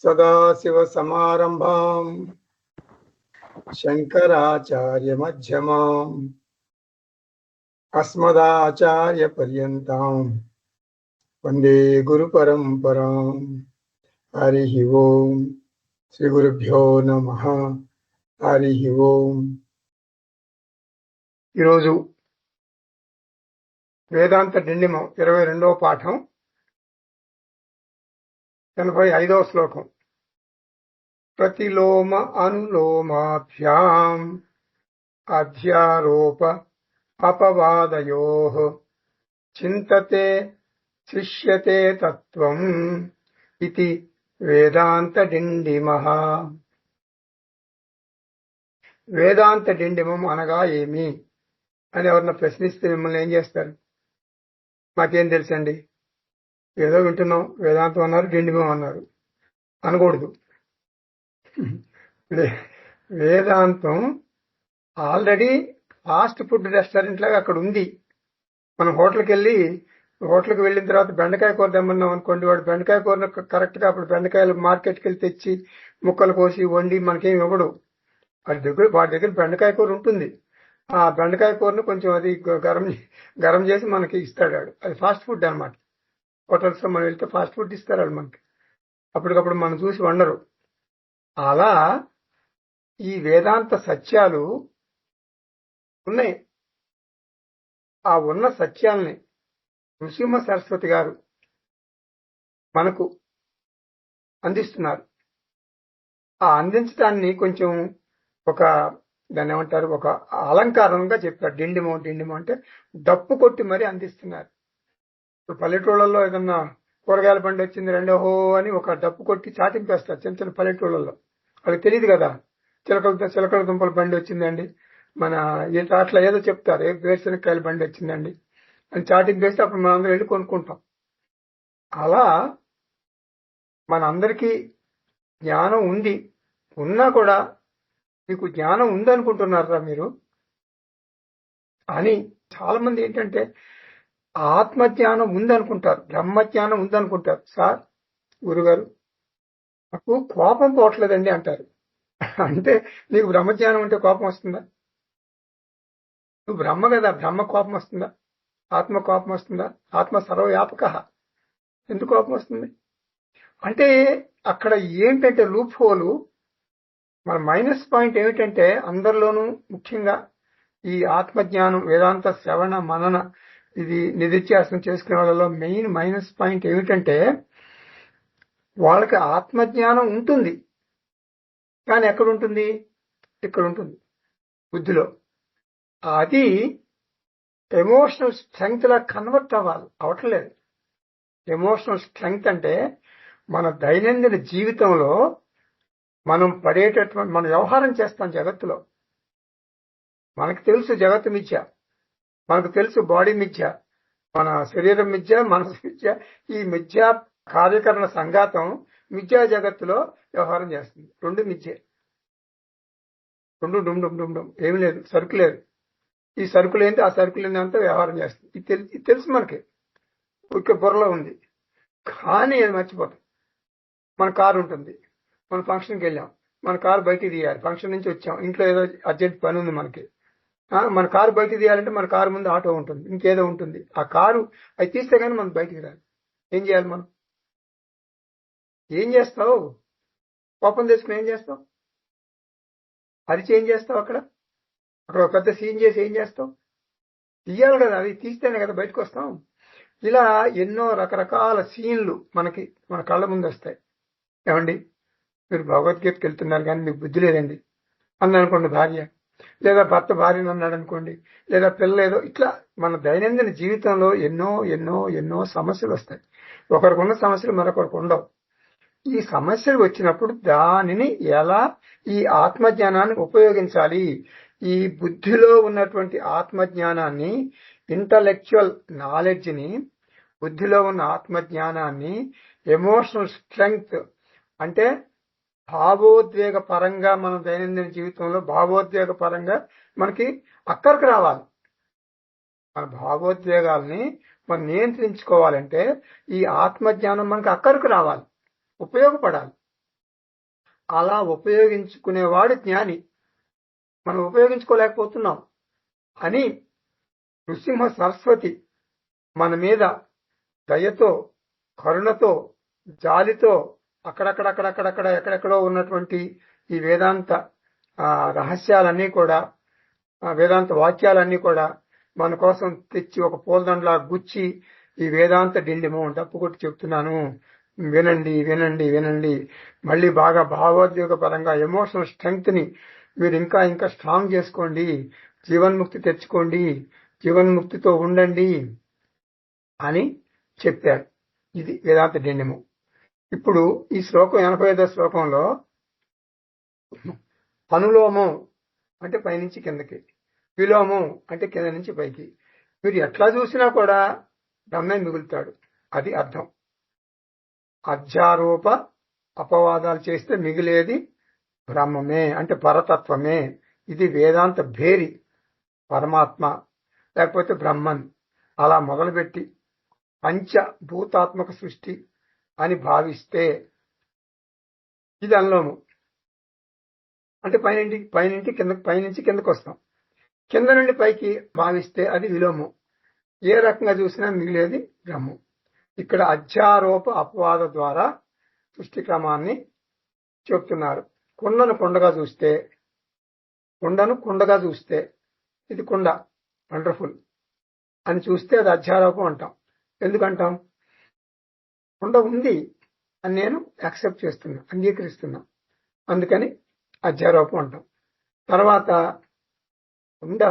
సదాశివసమారంభాం శంకరాచార్యమధ్యమాం అస్మదాచార్యపర్యంతాం వందే గురుపరంపరాం. హరి ఓం. శ్రీ గురుభ్యో నమః. హరి ఓం. ఈరోజు వేదాంత డిండిమం 22వ పాఠం 85వ శ్లోకం. ప్రతిలోమ అనులోమాభ్యాం అధ్యారోప అపవాదయోః చింతతే శిష్యతే తత్వం ఇది వేదాంత డిండిమః. వేదాంత డిండిమం అనగా ఏమి అని ఎవరన్నా ప్రశ్నిస్తే మిమ్మల్ని ఏం చేస్తారు? మాకేం తెలుసండి, ఏదో వింటున్నాం, వేదాంతం అన్నారు, డిండిమం అన్నారు అనకూడదు. వేదాంతం ఆల్రెడీ ఫాస్ట్ ఫుడ్ రెస్టారెంట్ లాగా అక్కడ ఉంది. మనం హోటల్కి వెళ్ళిన తర్వాత బెండకాయ కూర తెమ్మన్నాం అనుకోండి, వాడు బెండకాయ కూరను కరెక్ట్ గా అప్పుడు బెండకాయలు మార్కెట్కి వెళ్ళి తెచ్చి ముక్కలు కోసి వండి మనకేం ఇవ్వడు. వాడి దగ్గర బెండకాయ కూర ఉంటుంది. ఆ బెండకాయ కూరను కొంచెం అది గరం చేసి మనకి ఇస్తాడు. అది ఫాస్ట్ ఫుడ్ అనమాట. హోటల్స్ లో మనం వెళ్తే ఫాస్ట్ ఫుడ్ ఇస్తారు వాళ్ళు మనకి, అప్పటికప్పుడు మనం చూసి వండరు. అలా ఈ వేదాంత సత్యాలు ఉన్నాయి. ఆ ఉన్న సత్యాల్ని నృసింహ సరస్వతి గారు మనకు అందిస్తున్నారు. ఆ అందించడాన్ని కొంచెం దాన్ని ఏమంటారు, ఒక అలంకారంగా చెప్పారు. డిండిమం అంటే డప్పు కొట్టి మరీ అందిస్తున్నారు. ఇప్పుడు పల్లెటూళ్ళల్లో ఏదన్నా కూరగాయల బండి వచ్చింది రెండోహో అని ఒక డప్పు కొట్టి చాటింపేస్తారు చిన్న చిన్న పల్లెటూళ్ళల్లో. వాళ్ళకి తెలియదు కదా, చిలకల దుంపల బండి వచ్చిందండి, మన అట్లా ఏదో చెప్తారు, వేరుశనక్కాయల బండి వచ్చిందండి అని చాటింపేస్తే అప్పుడు మనం అందరం వెళ్ళి కొనుక్కుంటాం. అలా మనందరికీ జ్ఞానం ఉన్నా కూడా మీకు జ్ఞానం ఉందనుకుంటున్నారా మీరు అని చాలా మంది ఏంటంటే ఆత్మజ్ఞానం ఉందనుకుంటారు, బ్రహ్మజ్ఞానం ఉందనుకుంటారు. సార్ గురుగారు నాకు కోపం పోవట్లేదండి అంటారు. అంటే నీకు బ్రహ్మజ్ఞానం ఉంటే కోపం వస్తుందా? నువ్వు బ్రహ్మ కదా, బ్రహ్మ కోపం వస్తుందా? ఆత్మ కోపం వస్తుందా? ఆత్మ సర్వవ్యాపక, ఎందుకు కోపం వస్తుంది? అంటే అక్కడ ఏంటంటే లూప్ హోలు, మన మైనస్ పాయింట్ ఏమిటంటే అందరిలోనూ ముఖ్యంగా ఈ ఆత్మజ్ఞానం వేదాంత శ్రవణ మనన ఇది నిధిధ్యాసనం చేసుకునే వాళ్ళలో మెయిన్ మైనస్ పాయింట్ ఏమిటంటే వాళ్ళకి ఆత్మజ్ఞానం ఉంటుంది, కానీ ఎక్కడ ఉంటుంది? ఇక్కడ ఉంటుంది, బుద్ధిలో. అది ఎమోషనల్ స్ట్రెంగ్త్ లా కన్వర్ట్ అవట్లేదు. ఎమోషనల్ స్ట్రెంగ్త్ అంటే మన దైనందిన జీవితంలో మనం వ్యవహారం చేస్తాం జగత్తులో. మనకు తెలుసు జగత్తు మిథ్య, మనకు తెలుసు బాడీ మిథ్య, మన శరీరం మిథ్య, మనసు మిథ్య. ఈ మిథ్య కార్యకరణ సంఘాతం మిథ్యా జగత్తులో వ్యవహారం చేస్తుంది. రెండు మిథ్య, రెండు డుమ్ ఏమి లేదు, సరుకు లేదు. ఈ సరుకులు ఏంటి, ఆ సరుకులు అంతా వ్యవహారం చేస్తుంది. ఇది తెలుసు మనకి, ఒకే బుర్రలో ఉంది. కానీ అది మర్చిపోతాం. మన కారు ఉంటుంది, మన ఫంక్షన్కి వెళ్ళాం, మన కారు బయటికి తీయాలి, ఫంక్షన్ నుంచి వచ్చాం, ఇంట్లో ఏదో అర్జెంట్ పని ఉంది మనకి, మన కారు బయటికి తీయాలంటే మన కారు ముందు ఆటో ఉంటుంది, ఇంకేదో ఉంటుంది. ఆ కారు అది తీస్తే కానీ మనం బయటికి రాదు. ఏం చేయాలి మనం? ఏం చేస్తావు? కోపం తెచ్చుకుని ఏం చేస్తావు? అరిచి ఏం చేస్తావు? అక్కడ ఒక పెద్ద సీన్ చేసి ఏం చేస్తావు? తీయాలి కదా, అవి తీస్తేనే కదా బయటకు వస్తాం. ఇలా ఎన్నో రకరకాల సీన్లు మన కళ్ళ ముందు వస్తాయి. ఏమండి, మీరు భగవద్గీతకి వెళ్తున్నారు కానీ మీకు బుద్ధి లేదండి అన్ననుకోండి భార్య, లేదా భర్త భార్యను అన్నాడు అనుకోండి, లేదా పిల్లలు ఏదో. ఇట్లా మన దైనందిన జీవితంలో ఎన్నో ఎన్నో ఎన్నో సమస్యలు వస్తాయి. ఒకరికి ఉన్న సమస్యలు మరొకరికి ఉండవు. ఈ సమస్యలు వచ్చినప్పుడు దానిని ఎలా ఈ ఆత్మజ్ఞానాన్ని ఉపయోగించాలి, ఈ బుద్ధిలో ఉన్నటువంటి ఆత్మజ్ఞానాన్ని, ఇంటలెక్చువల్ నాలెడ్జ్ ని, బుద్ధిలో ఉన్న ఆత్మజ్ఞానాన్ని ఎమోషనల్ స్ట్రెంగ్త్ అంటే భావోద్వేగ పరంగా, మన దైనందిన జీవితంలో భావోద్వేగ పరంగా మనకి అక్కడికి రావాలి. మన భావోద్వేగాల్ని మనం నియంత్రించుకోవాలంటే ఈ ఆత్మజ్ఞానం మనకి అక్కడికి రావాలి, ఉపయోగపడాలి. అలా ఉపయోగించుకునేవాడు జ్ఞాని. మనం ఉపయోగించుకోలేకపోతున్నాం అని నృసింహ సరస్వతి మన మీద దయతో, కరుణతో, జాలితో ఎక్కడెక్కడో ఉన్నటువంటి ఈ వేదాంత రహస్యాలన్నీ కూడా, వేదాంత వాక్యాలన్నీ కూడా మన కోసం తెచ్చి ఒక పూలదండలా గుచ్చి ఈ వేదాంత డిండిమో డప్పు కొట్టి చెప్తున్నాను, వినండి వినండి వినండి. మళ్ళీ బాగా భావోద్వేగ పరంగా ఎమోషనల్ స్ట్రెంగ్త్ ని మీరు ఇంకా ఇంకా స్ట్రాంగ్ చేసుకోండి, జీవన్ముక్తి తెచ్చుకోండి, జీవన్ముక్తితో ఉండండి అని చెప్పారు. ఇది వేదాంత డిండిమో. ఇప్పుడు ఈ శ్లోకం 85వ శ్లోకంలో అనులోమం అంటే పైనుంచి కిందకి, విలోమం అంటే కింద నుంచి పైకి. మీరు ఎట్లా చూసినా కూడా బ్రహ్మే మిగులుతాడు, అది అర్థం. అధ్యారోప అపవాదాలు చేస్తే మిగిలేది బ్రహ్మమే, అంటే పరతత్వమే. ఇది వేదాంత భేరి, పరమాత్మ లేకపోతే బ్రహ్మన్ అలా మొదలుపెట్టి పంచభూతాత్మక సృష్టి అని భావిస్తే ఇది అనులోము. అంటే పైనుంచి కిందకు వస్తాం, కింద నుండి పైకి భావిస్తే అది విలోమం. ఏ రకంగా చూసినా మిగిలేది బ్రహ్మం. ఇక్కడ అధ్యారోప అపవాద ద్వారా సృష్టి క్రమాన్ని చెప్తున్నారు. కుండను కుండగా చూస్తే ఇది కుండ వండర్ఫుల్ అని చూస్తే అది అధ్యారోపం అంటాం. ఎందుకంటాం? కుండ ఉంది అని నేను యాక్సెప్ట్ చేస్తున్నా, అంగీకరిస్తున్నా, అందుకని అధ్యారోపం అంటాం. తర్వాత కుండ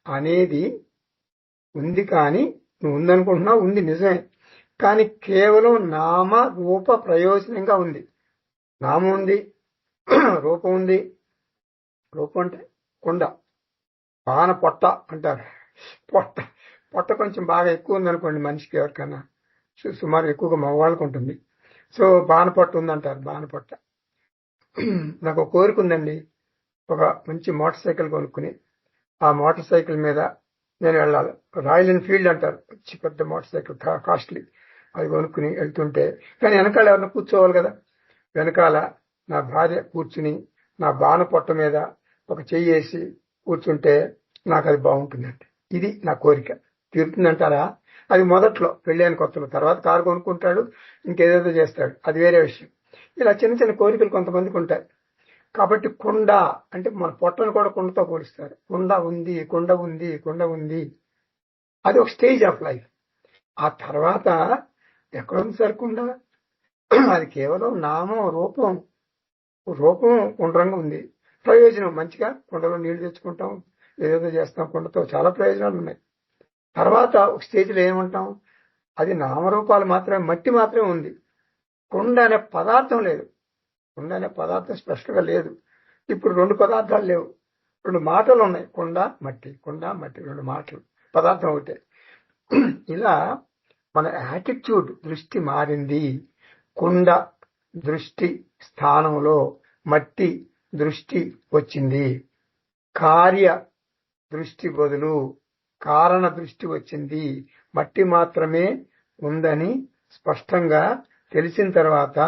అనేది ఉంది, కానీ నువ్వు ఉందనుకుంటున్నావు, ఉంది నిజమే, కానీ కేవలం నామ రూప ప్రయోజనంగా ఉంది. నామం ఉంది, రూపం ఉంది. రూపం అంటే కుండ, బాణ పొట్ట అంటారు. పొట్ట కొంచెం బాగా ఎక్కువ ఉందనుకోండి మనిషికి, ఎవరికైనా సుమారు ఎక్కువగా మగవాళ్ళకు ఉంటుంది. సో బాణపొట్ట ఉందంటారు, బాణపొట్ట. నాకు ఒక కోరిక ఉందండి, ఒక మంచి మోటార్ సైకిల్ కొనుక్కుని ఆ మోటార్ సైకిల్ మీద నేను వెళ్ళాలి. రాయల్ ఎన్ఫీల్డ్ అంటారు, పెద్ద మోటార్ సైకిల్, కాస్ట్లీ. అది కొనుక్కుని వెళ్తుంటే, కానీ వెనకాల ఎవరైనా కూర్చోవాలి కదా. వెనకాల నా భార్య కూర్చుని నా బాణ పొట్ట మీద ఒక చెయ్యి వేసి కూర్చుంటే నాకు అది బాగుంటుందండి. ఇది నా కోరిక. తీరుతుందంటారా? అది మొదట్లో పెళ్ళైన కొత్తలో. తర్వాత కారు కొనుక్కుంటాడు, ఇంకేదేదో చేస్తాడు, అది వేరే విషయం. ఇలా చిన్న చిన్న కోరికలు కొంతమందికి ఉంటాయి. కాబట్టి కుండ అంటే మన పొట్టను కూడా కుండతో పోలిస్తారు. కుండ ఉంది. అది ఒక స్టేజ్ ఆఫ్ లైఫ్. ఆ తర్వాత ఎక్కడుంది సార్ కుండ? అది కేవలం నామం, రూపం కుండ్రంగా ఉంది. ప్రయోజనం మంచిగా కుండలో నీళ్లు తెచ్చుకుంటాం, ఏదేదో చేస్తాం. కుండతో చాలా ప్రయోజనాలు ఉన్నాయి. తర్వాత ఒక స్టేజ్లో ఏమంటాం? అది నామరూపాలు మాత్రమే, మట్టి మాత్రమే ఉంది. కుండ అనే పదార్థం లేదు. కుండ అనే పదార్థం స్పష్టంగా లేదు. ఇప్పుడు 2 పదార్థాలు లేవు, 2 మాటలు ఉన్నాయి. కుండ మట్టి 2 మాటలు, పదార్థం ఒకటే. ఇలా మన యాటిట్యూడ్, దృష్టి మారింది. కుండ దృష్టి స్థానంలో మట్టి దృష్టి వచ్చింది. కార్య దృష్టి బదులు కారణ దృష్టి వచ్చింది. మట్టి మాత్రమే ఉందని స్పష్టంగా తెలిసిన తర్వాత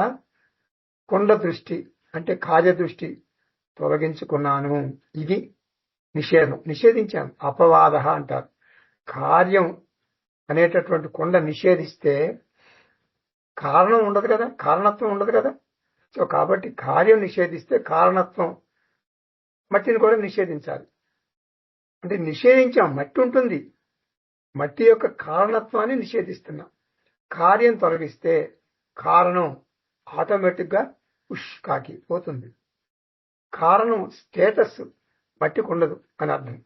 కుండ దృష్టి అంటే కార్యదృష్టి తొలగించుకున్నాను. ఇది నిషేధించాను. అపవాద అంటారు. కార్యం అనేటటువంటి కుండ నిషేధిస్తే కారణం ఉండదు కదా, కారణత్వం ఉండదు కదా. సో కాబట్టి కార్యం నిషేధిస్తే కారణత్వం, మట్టిని కూడా నిషేధించాలి. అంటే నిషేధించాం, మట్టి ఉంటుంది, మట్టి యొక్క కారణత్వాన్ని నిషేధిస్తున్నాం. కార్యం తొలగిస్తే కారణం ఆటోమేటిక్ గా కాకి పోతుంది. కారణం స్టేటస్ మట్టికి ఉండదు అని అర్థం.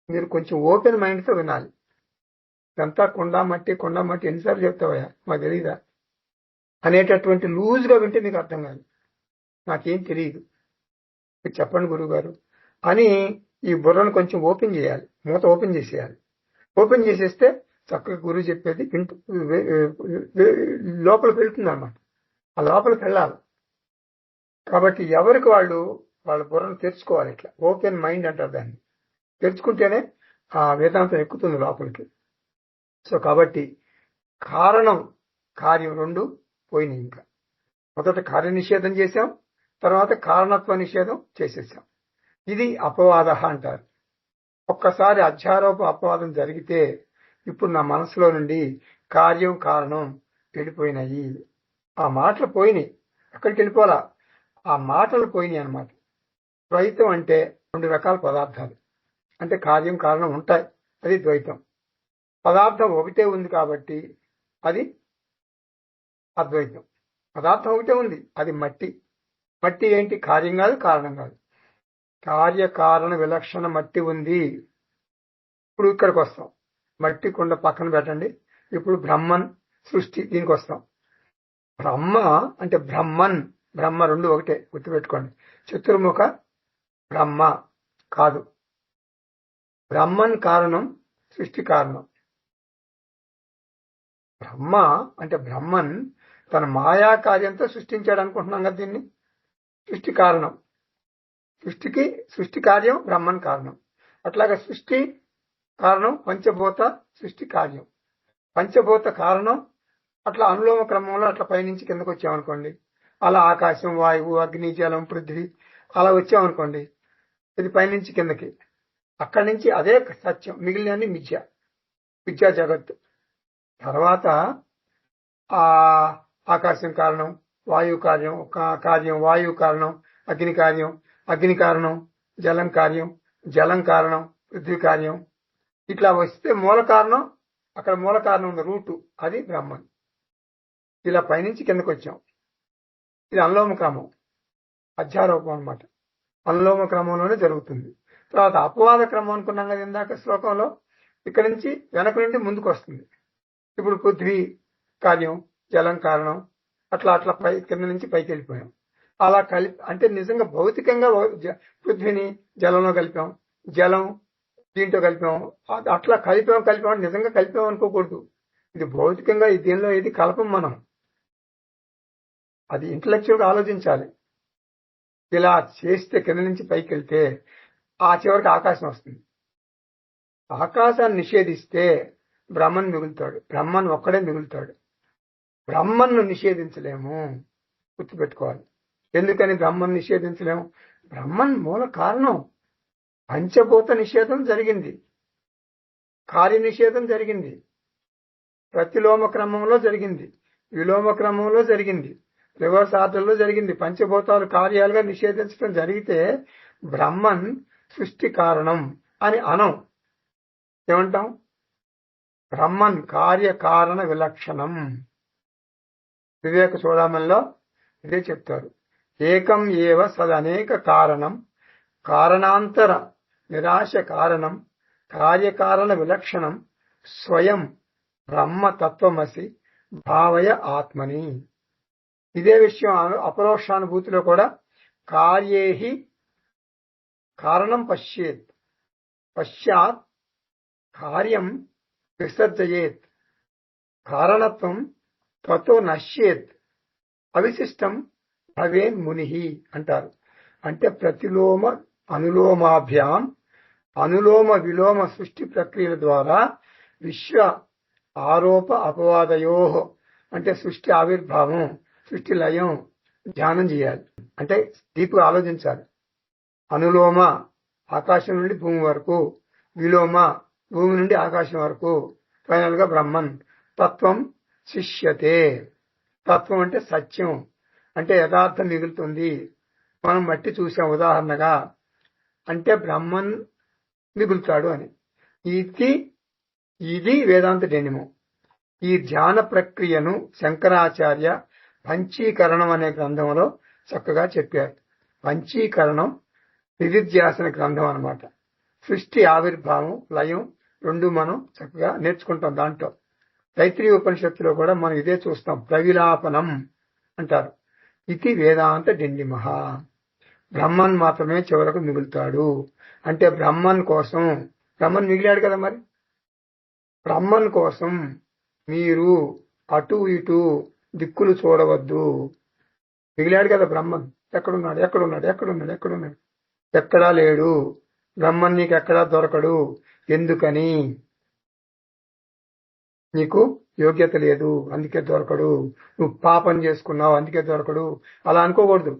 మీరు కొంచెం ఓపెన్ మైండ్ తో వినాలి. ఇదంతా కొండ మట్టి ఎన్నిసార్లు చెప్తావా, మాకు తెలియదా అనేటటువంటి లూజ్ గా వింటే మీకు అర్థం కాదు. నాకేం తెలియదు, మీరు చెప్పండి గురువు గారు అని ఈ బుర్రను కొంచెం ఓపెన్ చేయాలి, మూత ఓపెన్ చేసేయాలి. ఓపెన్ చేసేస్తే చక్కగా గురువు చెప్పేది లోపలికి వెళ్తుంది అన్నమాట. ఆ లోపలికి వెళ్ళాలి. కాబట్టి ఎవరికి వాళ్ళ బుర్రను తెరుచుకోవాలి. ఇట్లా ఓపెన్ మైండ్ అంటారు దాన్ని. తెరుచుకుంటేనే ఆ వేదాంతం ఎక్కుతుంది లోపలికి. సో కాబట్టి కారణం కార్యం 2 పోయినాయి. ఇంకా మొదట కార్య నిషేధం చేశాం, తర్వాత కారణత్వ నిషేధం చేసేసాం. ఇది అపవాద అంటారు. ఒక్కసారి అధ్యారోప అపవాదం జరిగితే ఇప్పుడు నా మనసులో నుండి కార్యం కారణం వెళ్ళిపోయినాయి. ఆ మాటలు పోయినాయి, అక్కడికి వెళ్ళిపోలా, ఆ మాటలు పోయినాయి అన్నమాట. ద్వైతం అంటే 2 రకాల పదార్థాలు, అంటే కార్యం కారణం ఉంటాయి, అది ద్వైతం. పదార్థం ఒకటే ఉంది కాబట్టి అది అద్వైతం. పదార్థం ఒకటే ఉంది, అది మట్టి. మట్టి ఏంటి? కార్యం కాదు, కారణం కాదు. కార్యకారణ విలక్షణ మట్టి ఉంది. ఇప్పుడు ఇక్కడికి వస్తాం. మట్టి కుండ పక్కన పెట్టండి. ఇప్పుడు బ్రహ్మన్ సృష్టి, దీనికి వస్తాం. బ్రహ్మ అంటే బ్రహ్మన్, బ్రహ్మ 2 ఒకటే, గుర్తుపెట్టుకోండి. చతుర్ముఖ బ్రహ్మ కాదు. బ్రహ్మన్ కారణం, సృష్టి కారణం. బ్రహ్మ అంటే బ్రహ్మన్ తన మాయా కార్యంతో సృష్టించాడు అనుకుంటున్నాం కదా దీన్ని. సృష్టి కారణం, సృష్టి కార్యం బ్రహ్మన్ కారణం. అట్లాగా సృష్టి కారణం పంచభూత, సృష్టి కార్యం పంచభూత కారణం. అట్లా అనులోమ క్రమంలో అట్లా పైనుంచి కిందకు వచ్చామనుకోండి, అలా ఆకాశం, వాయువు, అగ్ని, జలం, పృథ్వీ అలా వచ్చామనుకోండి, ఇది పైనుంచి కిందకి. అక్కడి నుంచి అదే సత్యం, మిగిలినన్ని మిథ్యా జగత్తు. తర్వాత ఆ ఆకాశం కారణం, వాయువు కార్యం వాయువు కారణం, అగ్ని కారణం, జలం కారణం, పృథ్వీ కార్యం. ఇట్లా వస్తే మూల కారణం, అక్కడ మూల కారణం ఉంది, రూటు, అది బ్రహ్మన్. ఇలా పైనుంచి కిందకు వచ్చాం. ఇది అనులోమ క్రమం, అధ్యారోపం అన్నమాట. అనులోమ క్రమంలోనే జరుగుతుంది. తర్వాత అపవాద క్రమం అనుకున్నాం కదా ఇందాక శ్లోకంలో. ఇక్కడి నుంచి వెనక నుండి ముందుకు వస్తుంది. ఇప్పుడు పృథ్వీ కార్యం, జలం కారణం, అట్లా పై కింద నుంచి పైకి వెళ్ళిపోయాం. అలా అంటే నిజంగా భౌతికంగా పృథ్వీని జలంలో కలిపాం, జలం దీంట్లో కలిపాం. అట్లా కలిపాం నిజంగా కలిపాం అనుకోకూడదు. ఇది భౌతికంగా దీనిలో ఏది కలపం మనం. అది ఇంటలెక్చువల్ గా ఆలోచించాలి. ఇలా చేస్తే కింద నుంచి పైకి వెళ్తే ఆ చివరికి ఆకాశం వస్తుంది. ఆకాశాన్ని నిషేధిస్తే బ్రహ్మన్ మిగులుతాడు, బ్రహ్మన్ ఒక్కడే మిగులుతాడు. బ్రహ్మన్ను నిషేధించలేము, గుర్తుపెట్టుకోవాలి. ఎందుకని బ్రహ్మన్ నిషేధించలేము? బ్రహ్మన్ మూల కారణం. పంచభూత నిషేధం జరిగింది, కార్య నిషేధం జరిగింది, ప్రతిలోమ క్రమంలో జరిగింది, విలోమ క్రమంలో జరిగింది, రివర్స్ ఆర్డర్లో జరిగింది. పంచభూతాలు కార్యాలుగా నిషేధించడం జరిగితే బ్రహ్మన్ సృష్టి కారణం అని అనం. ఏమంటాం? బ్రహ్మన్ కార్యకారణ విలక్షణం. వివేక చూడమనిలో ఇదే చెప్తారు. ఏకం ఏవ సదనేక కారణం, కారణాంతర నిరాశ కారణం, కార్యకారణ విలక్షణం, స్వయం బ్రహ్మ తత్వమసి భావయ ఆత్మని. ఇదే విషయం అపరోక్షానుభూతిలో కూడా కార్యేహి కారణం పశ్చాత్ కార్యం విసర్జయేత్, కారణత్వం తతో నశ్యేత్, అవిశిష్టం భవేన్ ముని అంటారు. అంటే ప్రతిలోమ అనులోమాభ్యాం అనులోమ విలోమ సృష్టి ప్రక్రియల ద్వారా విశ్వ ఆరోప అపవాదయో, అంటే సృష్టి ఆవిర్భావం, సృష్టి లయం ధ్యానం చేయాలి. అంటే డీప్గా ఆలోచించాలి. అనులోమ ఆకాశం నుండి భూమి వరకు, విలోమ భూమి నుండి ఆకాశం వరకు, ఫైనల్ గా బ్రహ్మన్. తత్వం శిష్యతే. తత్వం అంటే సత్యం, అంటే యథార్థం మిగులుతుంది. మనం మట్టి చూసాం ఉదాహరణగా, అంటే బ్రహ్మన్ మిగులుతాడు అని. ఇది వేదాంత డెనిమో. ఈ ధ్యాన ప్రక్రియను శంకరాచార్య పంచీకరణం అనే గ్రంథంలో చక్కగా చెప్పారు. పంచీకరణం నిధిధ్యాసన గ్రంథం అన్నమాట. సృష్టి ఆవిర్భావం, లయం రెండు మనం చక్కగా నేర్చుకుంటాం. దాంట్లో తైత్రీయ ఉపనిషత్తులో కూడా మనం ఇదే చూస్తాం. ప్రవిలాపనం అంటారు. ఇది వేదాంత డిండిమహ. బ్రహ్మన్ మాత్రమే చివరకు మిగులుతాడు. అంటే బ్రహ్మన్ కోసం, బ్రహ్మన్ మిగిలాడు కదా, మరి బ్రహ్మన్ కోసం మీరు అటు ఇటు దిక్కులు చూడవద్దు. మిగిలాడు కదా బ్రహ్మన్. ఎక్కడున్నాడు? ఎక్కడా లేడు. బ్రహ్మన్ నీకు ఎక్కడా దొరకడు. ఎందుకని? నీకు యోగ్యత లేదు అందుకే దొరకడు, నువ్వు పాపం చేసుకున్నావు అందుకే దొరకడు, అలా అనుకోకూడదు.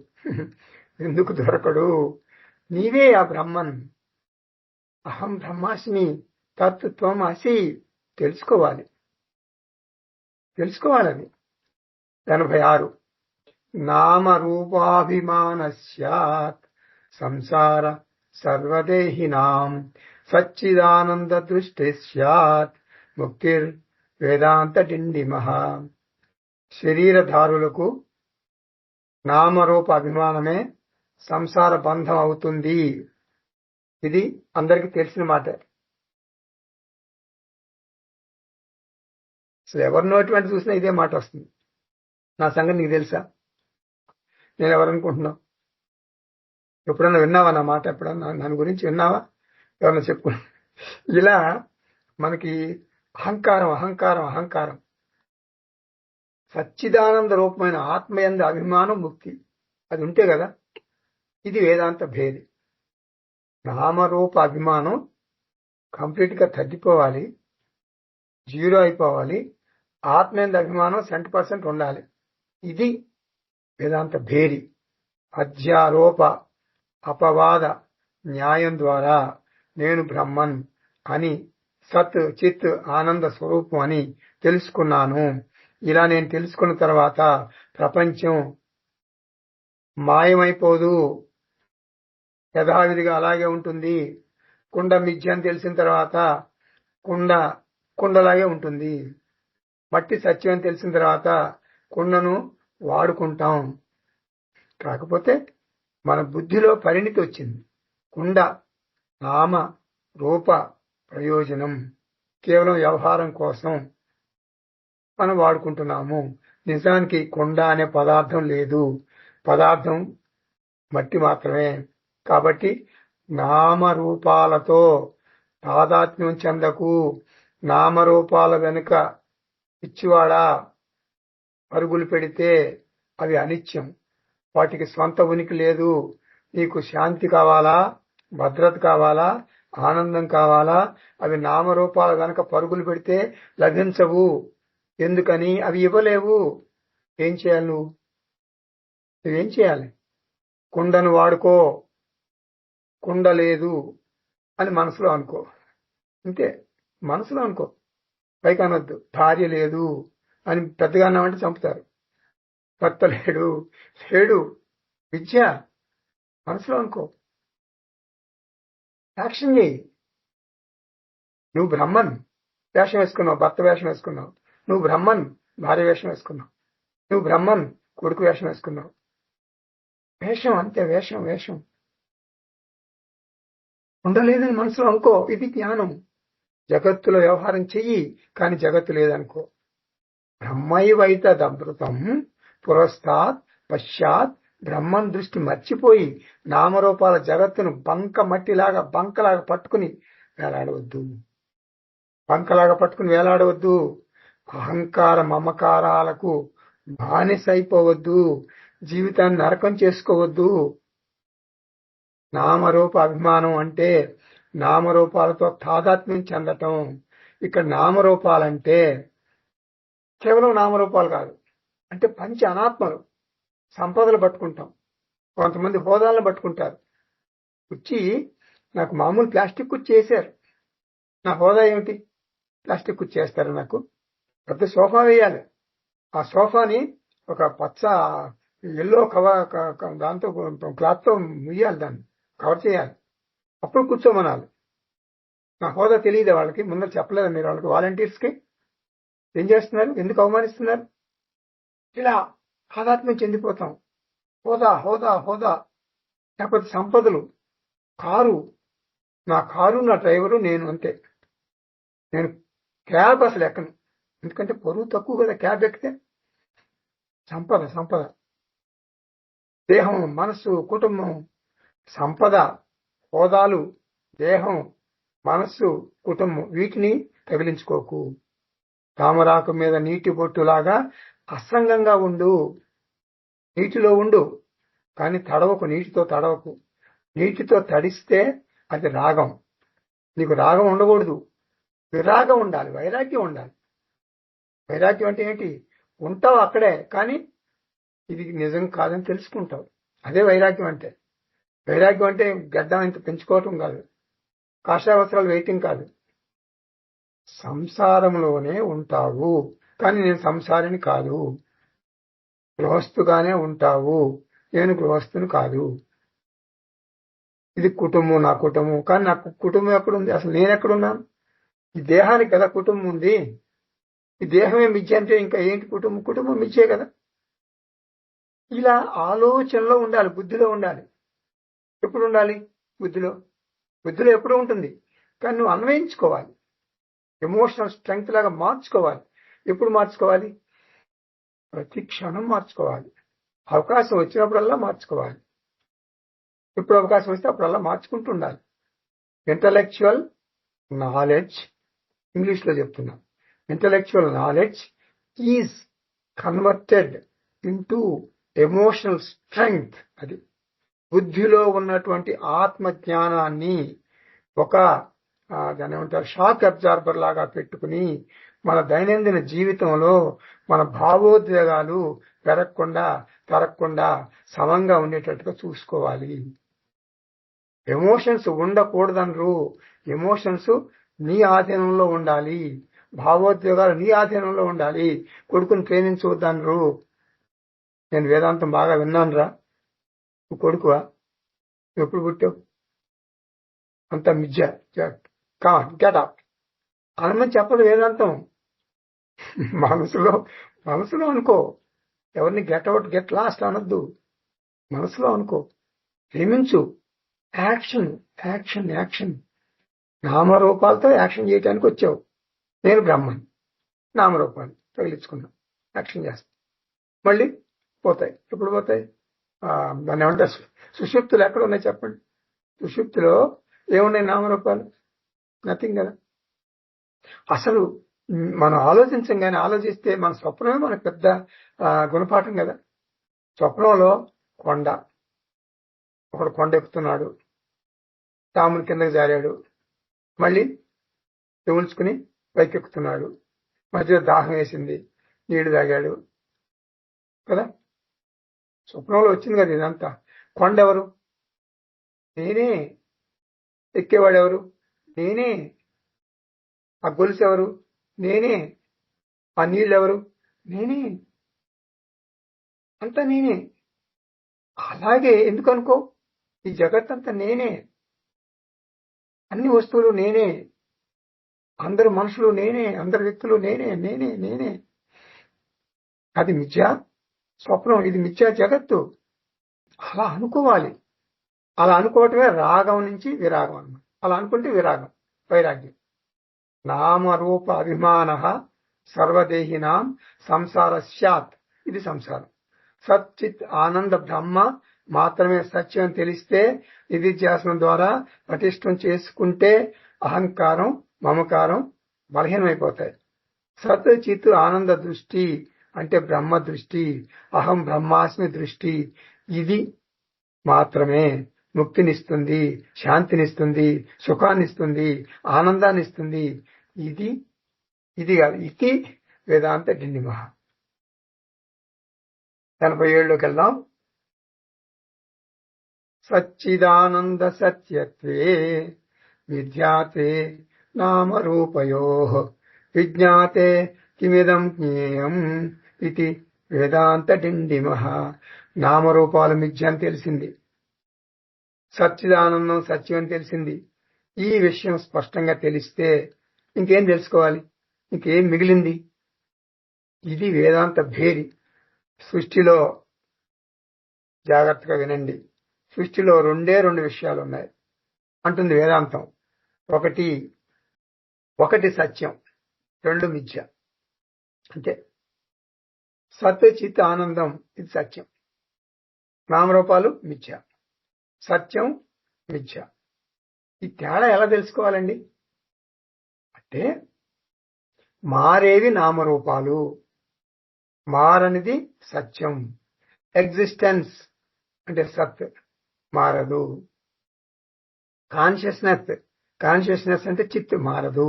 ఎందుకు దొరకడు? నీవే ఆ బ్రహ్మన్. అహం బ్రహ్మాస్మి తత్వం అసి. తెలుసుకోవాలి. అది 86. నామరూపాభిమానస్యాత్ సంసార సర్వదేహినాం సచ్చిదానంద దృష్టి స్యాత్ ముక్తిర్ వేదాంత డిండిమః. శరీరధారులకు నామరూప అభిమానమే సంసార బంధం అవుతుంది. ఇది అందరికీ తెలిసిన మాట. అసలు ఎవరి నోటి వెంట చూసినా ఇదే మాట వస్తుంది. నా సంగతి నీకు తెలుసా? నేను ఎవరనుకుంటున్నావు? ఎప్పుడన్నా విన్నావా నా మాట? ఎప్పుడన్నా దాని గురించి విన్నావా? ఎవరన్నా చెప్పు. ఇలా మనకి అహంకారం. సచ్చిదానంద రూపమైన ఆత్మయందు అభిమానం ముక్తి, అది ఉంటే కదా. ఇది వేదాంత భేది. నామరూప అభిమానం కంప్లీట్ గా తగ్గిపోవాలి, జీరో అయిపోవాలి. ఆత్మయందు అభిమానం 100% ఉండాలి. ఇది వేదాంత భేరి. అధ్యారోప అపవాద న్యాయం ద్వారా నేను బ్రహ్మన్ అని, సత్ చిత్ ఆనంద స్వరూపం అని తెలుసుకున్నాను. ఇలా నేను తెలుసుకున్న తర్వాత ప్రపంచం మాయమైపోదు, యథావిధిగా అలాగే ఉంటుంది. కుండ మిథ్య అని తెలిసిన తర్వాత కుండలాగే ఉంటుంది. మట్టి సత్యం అని తెలిసిన తర్వాత కుండను వాడుకుంటాం. కాకపోతే మన బుద్ధిలో పరిణితి వచ్చింది. కుండ నామ రూప ప్రయోజనం కేవలం వ్యవహారం కోసం మనం వాడుకుంటున్నాము. నిజానికి కుండ అనే పదార్థం లేదు, పదార్థం మట్టి మాత్రమే. కాబట్టి నామరూపాలతో తాదాత్మ్యం చెందకు. నామరూపాల వెనుక పిచ్చివాడా పరుగులు పెడితే అవి అనిత్యం, వాటికి స్వంత ఉనికి లేదు. నీకు శాంతి కావాలా, భద్రత కావాలా, ఆనందం కావాలా? అవి నామరూపాల వెనక పరుగులు పెడితే లభించవు. ఎందుకని? అవి ఇవ్వలేవు. ఏం చేయాలి? నువ్వేం చేయాలి? కుండను వాడుకో, కుండ లేదు అని మనసులో అనుకో. అంతే, మనసులో అనుకో, పైకి అనొద్దు. భార్య లేదు అని పెద్దగా అన్నామంటే చంపుతారు. భర్త లేడు విద్య మనసులో అనుకో, యాక్షన్ చేయి. నువ్వు బ్రహ్మన్ వేషం వేసుకున్నావు, భర్త వేషం వేసుకున్నావు. నువ్వు బ్రహ్మన్ భార్య వేషం వేసుకున్నావు. నువ్వు బ్రహ్మన్ కొడుకు వేషం వేసుకున్నావు. వేషం అంతే, వేషం ఉండలేదని మనసులో అనుకో. ఇది జ్ఞానం. జగత్తులో వ్యవహారం చెయ్యి, కానీ జగత్తు లేదనుకో. బ్రహ్మైవైతదమృతం పురస్తాత్ పశ్చాత్. బ్రహ్మం దృష్టి మర్చిపోయి నామరూపాల జగత్తును బంకలాగా పట్టుకుని వేలాడవద్దు. అహంకార మమకారాలకు బానిసైపోవద్దు. జీవితాన్ని నరకం చేసుకోవద్దు. నామరూప అభిమానం అంటే నామరూపాలతో తాదాత్మ్యం చెందటం. ఇక్కడ నామరూపాలంటే కేవలం నామరూపాలు కాదు, అంటే పంచ అనాత్మలు. సంపదలు పట్టుకుంటాం, కొంతమంది హోదాలను పట్టుకుంటారు. కుర్చీ నాకు మామూలు ప్లాస్టిక్ కుర్చీ చేశారు, నా హోదా ఏమిటి? ప్లాస్టిక్ కుర్చీ చేస్తారు. నాకు పెద్ద సోఫా వేయాలి, ఆ సోఫాని ఒక పచ్చ ఎల్లో దాంతో క్లాత్ తో ముయ్యాలి, దాన్ని కవర్ చేయాలి, అప్పుడు కూర్చోమనాలి. నా హోదా తెలియదు వాళ్ళకి, ముందర చెప్పలేదు మీరు వాళ్ళకి. వాలంటీర్స్ కి ఏం చేస్తున్నారు? ఎందుకు అవమానిస్తున్నారు? ఇలా ఆధ్యాత్మ్యం చెందిపోతాం. హోదా లేకపోతే సంపదలు, కారు, నా కారు, నా డ్రైవరు, నేను అంతే. నేను క్యాబ్ అసలు ఎక్కను, ఎందుకంటే పొరుగు తక్కువ కదా క్యాబ్ ఎక్కితే. సంపద, దేహం, మనస్సు, కుటుంబం, సంపద, హోదాలు, దేహం, మనస్సు, కుటుంబం, వీటిని తగిలించుకోకు. తామరాకు మీద నీటి బొట్టులాగా అసంగంగా ఉండు. నీటిలో ఉండు, కానీ తడవకు, నీటితో తడవకు. నీటితో తడిస్తే అది రాగం. నీకు రాగం ఉండకూడదు, విరాగం ఉండాలి, వైరాగ్యం ఉండాలి. వైరాగ్యం అంటే ఏంటి? ఉంటావు అక్కడే, కానీ ఇది నిజం కాదని తెలుసుకుంటావు. అదే వైరాగ్యం అంటే. వైరాగ్యం అంటే గడ్డం ఇంత పెంచుకోవటం కాదు, కాషాయవస్త్రాలు వేయటం కాదు. సంసారంలోనే ఉంటావు, కానీ నేను సంసారిని కాదు. గృహస్థుగానే ఉంటావు, నేను గృహస్థుని కాదు. ఇది కుటుంబం, నా కుటుంబం. కానీ నాకు కుటుంబం ఎక్కడుంది? అసలు నేను ఎక్కడున్నాను? ఈ దేహానికి కదా కుటుంబం ఉంది. ఈ దేహమే మిథ్య అంటే ఇంకా ఏంటి కుటుంబం? కుటుంబం మిథ్యే కదా. ఇలా ఆలోచనలో ఉండాలి, బుద్ధిలో ఉండాలి. ఎప్పుడు ఉండాలి? బుద్ధిలో. బుద్ధిలో ఎప్పుడు ఉంటుంది, కానీ నువ్వు అన్వయించుకోవాలి. ఎమోషనల్ స్ట్రెంగ్త్ లాగా మార్చుకోవాలి. ఎప్పుడు మార్చుకోవాలి? ప్రతి క్షణం మార్చుకోవాలి. అవకాశం వచ్చినప్పుడల్లా మార్చుకోవాలి. ఎప్పుడు అవకాశం వస్తే అప్పుడల్లా మార్చుకుంటూ ఉండాలి. ఇంటలెక్చువల్ నాలెడ్జ్, ఇంగ్లీష్ లో చెప్తున్నా, intellectual knowledge is converted into emotional strength. అది బుద్ధిలో ఉన్నటువంటి ఆత్మ జ్ఞానాన్ని ఒక దాని ఏమంటారు, షాక్ అబ్జార్బర్ లాగా పెట్టుకుని మన దైనందిన జీవితంలో మన భావోద్వేగాలు పెరగకుండా తరగకుండా సమంగా ఉండేటట్టుగా చూసుకోవాలి. ఎమోషన్స్ ఉండకూడదనరు. ఎమోషన్స్ నీ ఆధీనంలో ఉండాలి, భావోద్వేగాలు నీ ఆధీనంలో ఉండాలి. కొడుకుని ప్రేమించవద్దనరు. నేను వేదాంతం బాగా విన్నానురా. నువ్వు కొడుకువా? ఎప్పుడు పుట్టావు? అంత మిథ్య, గెట్ అప్ అనమని చెప్పదు వేదాంతం. మనసులో అనుకో. ఎవరిని గెట్ అవుట్ గెట్ లాస్ట్ అనొద్దు. మనసులో అనుకో, ప్రేమించు. Action action action. నామరూపాలతో యాక్షన్ చేయడానికి వచ్చావు. నేను బ్రహ్మని, నామరూపాలు తగిలించుకున్నా, యాక్షన్ చేస్తా. మళ్ళీ పోతాయి. ఎప్పుడు పోతాయి? దాన్ని ఏమంటారు, సుషుప్తులు ఎక్కడ ఉన్నాయి చెప్పండి? సుషుప్తిలో ఏమున్నాయి నామరూపాలు? నథింగ్ కదా. అసలు మనం ఆలోచించం, కానీ ఆలోచిస్తే మన స్వప్నమే మనకు పెద్ద గుణపాఠం కదా. స్వప్నంలో కొండ, ఒకడు కొండ ఎక్కుతున్నాడు, తాముని కిందకి జారాడు, మళ్ళీ తెముల్చుకుని పైకెక్కుతున్నాడు, మధ్యలో దాహం వేసింది, నీళ్లు తాగాడు కదా. స్వప్నంలో వచ్చింది కదా ఇదంతా. కొండ ఎవరు? నేనే. ఎక్కేవాడెవరు? నేనే. ఆ గొలుసు ఎవరు? నేనే. ఆ నీళ్ళెవరు? నేనే. అంతా నేనే. అలాగే ఎందుకు అనుకో, ఈ జగత్తంతా నేనే, అన్ని వస్తువులు నేనే, అందరు మనుషులు నేనే, అందరు వ్యక్తులు నేనే నేనే నేనే. అది మిథ్యా స్వప్నం, ఇది మిథ్యా జగత్తు. అలా అనుకోవాలి. అలా అనుకోవటమే రాగం నుంచి విరాగం అన్నమాట. అలా అనుకుంటే విరాగం, వైరాగ్యం. నామరూప అభిమాన సర్వదేహినాం సంసార స్యాత్. ఇది సంసారం. సచ్చిత్ ఆనంద బ్రహ్మ మాత్రమే సత్యం తెలిస్తే, నిధిధ్యాసనం ద్వారా పటిష్టం చేసుకుంటే అహంకారం మమకారం బలహీనమైపోతాయి. సత్ చిత్ ఆనంద దృష్టి అంటే బ్రహ్మ దృష్టి, అహం బ్రహ్మాస్మి దృష్టి. ఇది మాత్రమే ముక్తినిస్తుంది, శాంతినిస్తుంది, సుఖాన్నిస్తుంది, ఆనందాన్నిస్తుంది. ఇది కాదు. ఇది వేదాంత డిండిమహ. 87లోకి వెళ్దాం. సచ్చిదానంద సత్యత్వే విద్యాతే నామరూపయోః విజ్ఞాతే కిమిదం జ్ఞేయం ఇది వేదాంత డిండిమః. నామరూపాలు మిథ్య అని తెలిసింది, సచ్చిదానందం సత్యం అని తెలిసింది. ఈ విషయం స్పష్టంగా తెలిస్తే ఇంకేం తెలుసుకోవాలి? ఇంకేం మిగిలింది? ఇది వేదాంత భేరి. సృష్టిలో జాగ్రత్తగా వినండి, సృష్టిలో రెండు విషయాలు ఉన్నాయి అంటుంది వేదాంతం. ఒకటి సత్యం, రెండు మిథ్య. అంటే సత్ చిత్ ఆనందం ఇది సత్యం, నామరూపాలు మిథ్య. సత్యం మిథ్య. ఈ తేడా ఎలా తెలుసుకోవాలండి అంటే, మారేవి నామరూపాలు, మారనిది సత్యం. ఎగ్జిస్టెన్స్ అంటే సత్ మారదు. కాన్షియస్నెస్ అంటే చిత్తు మారదు.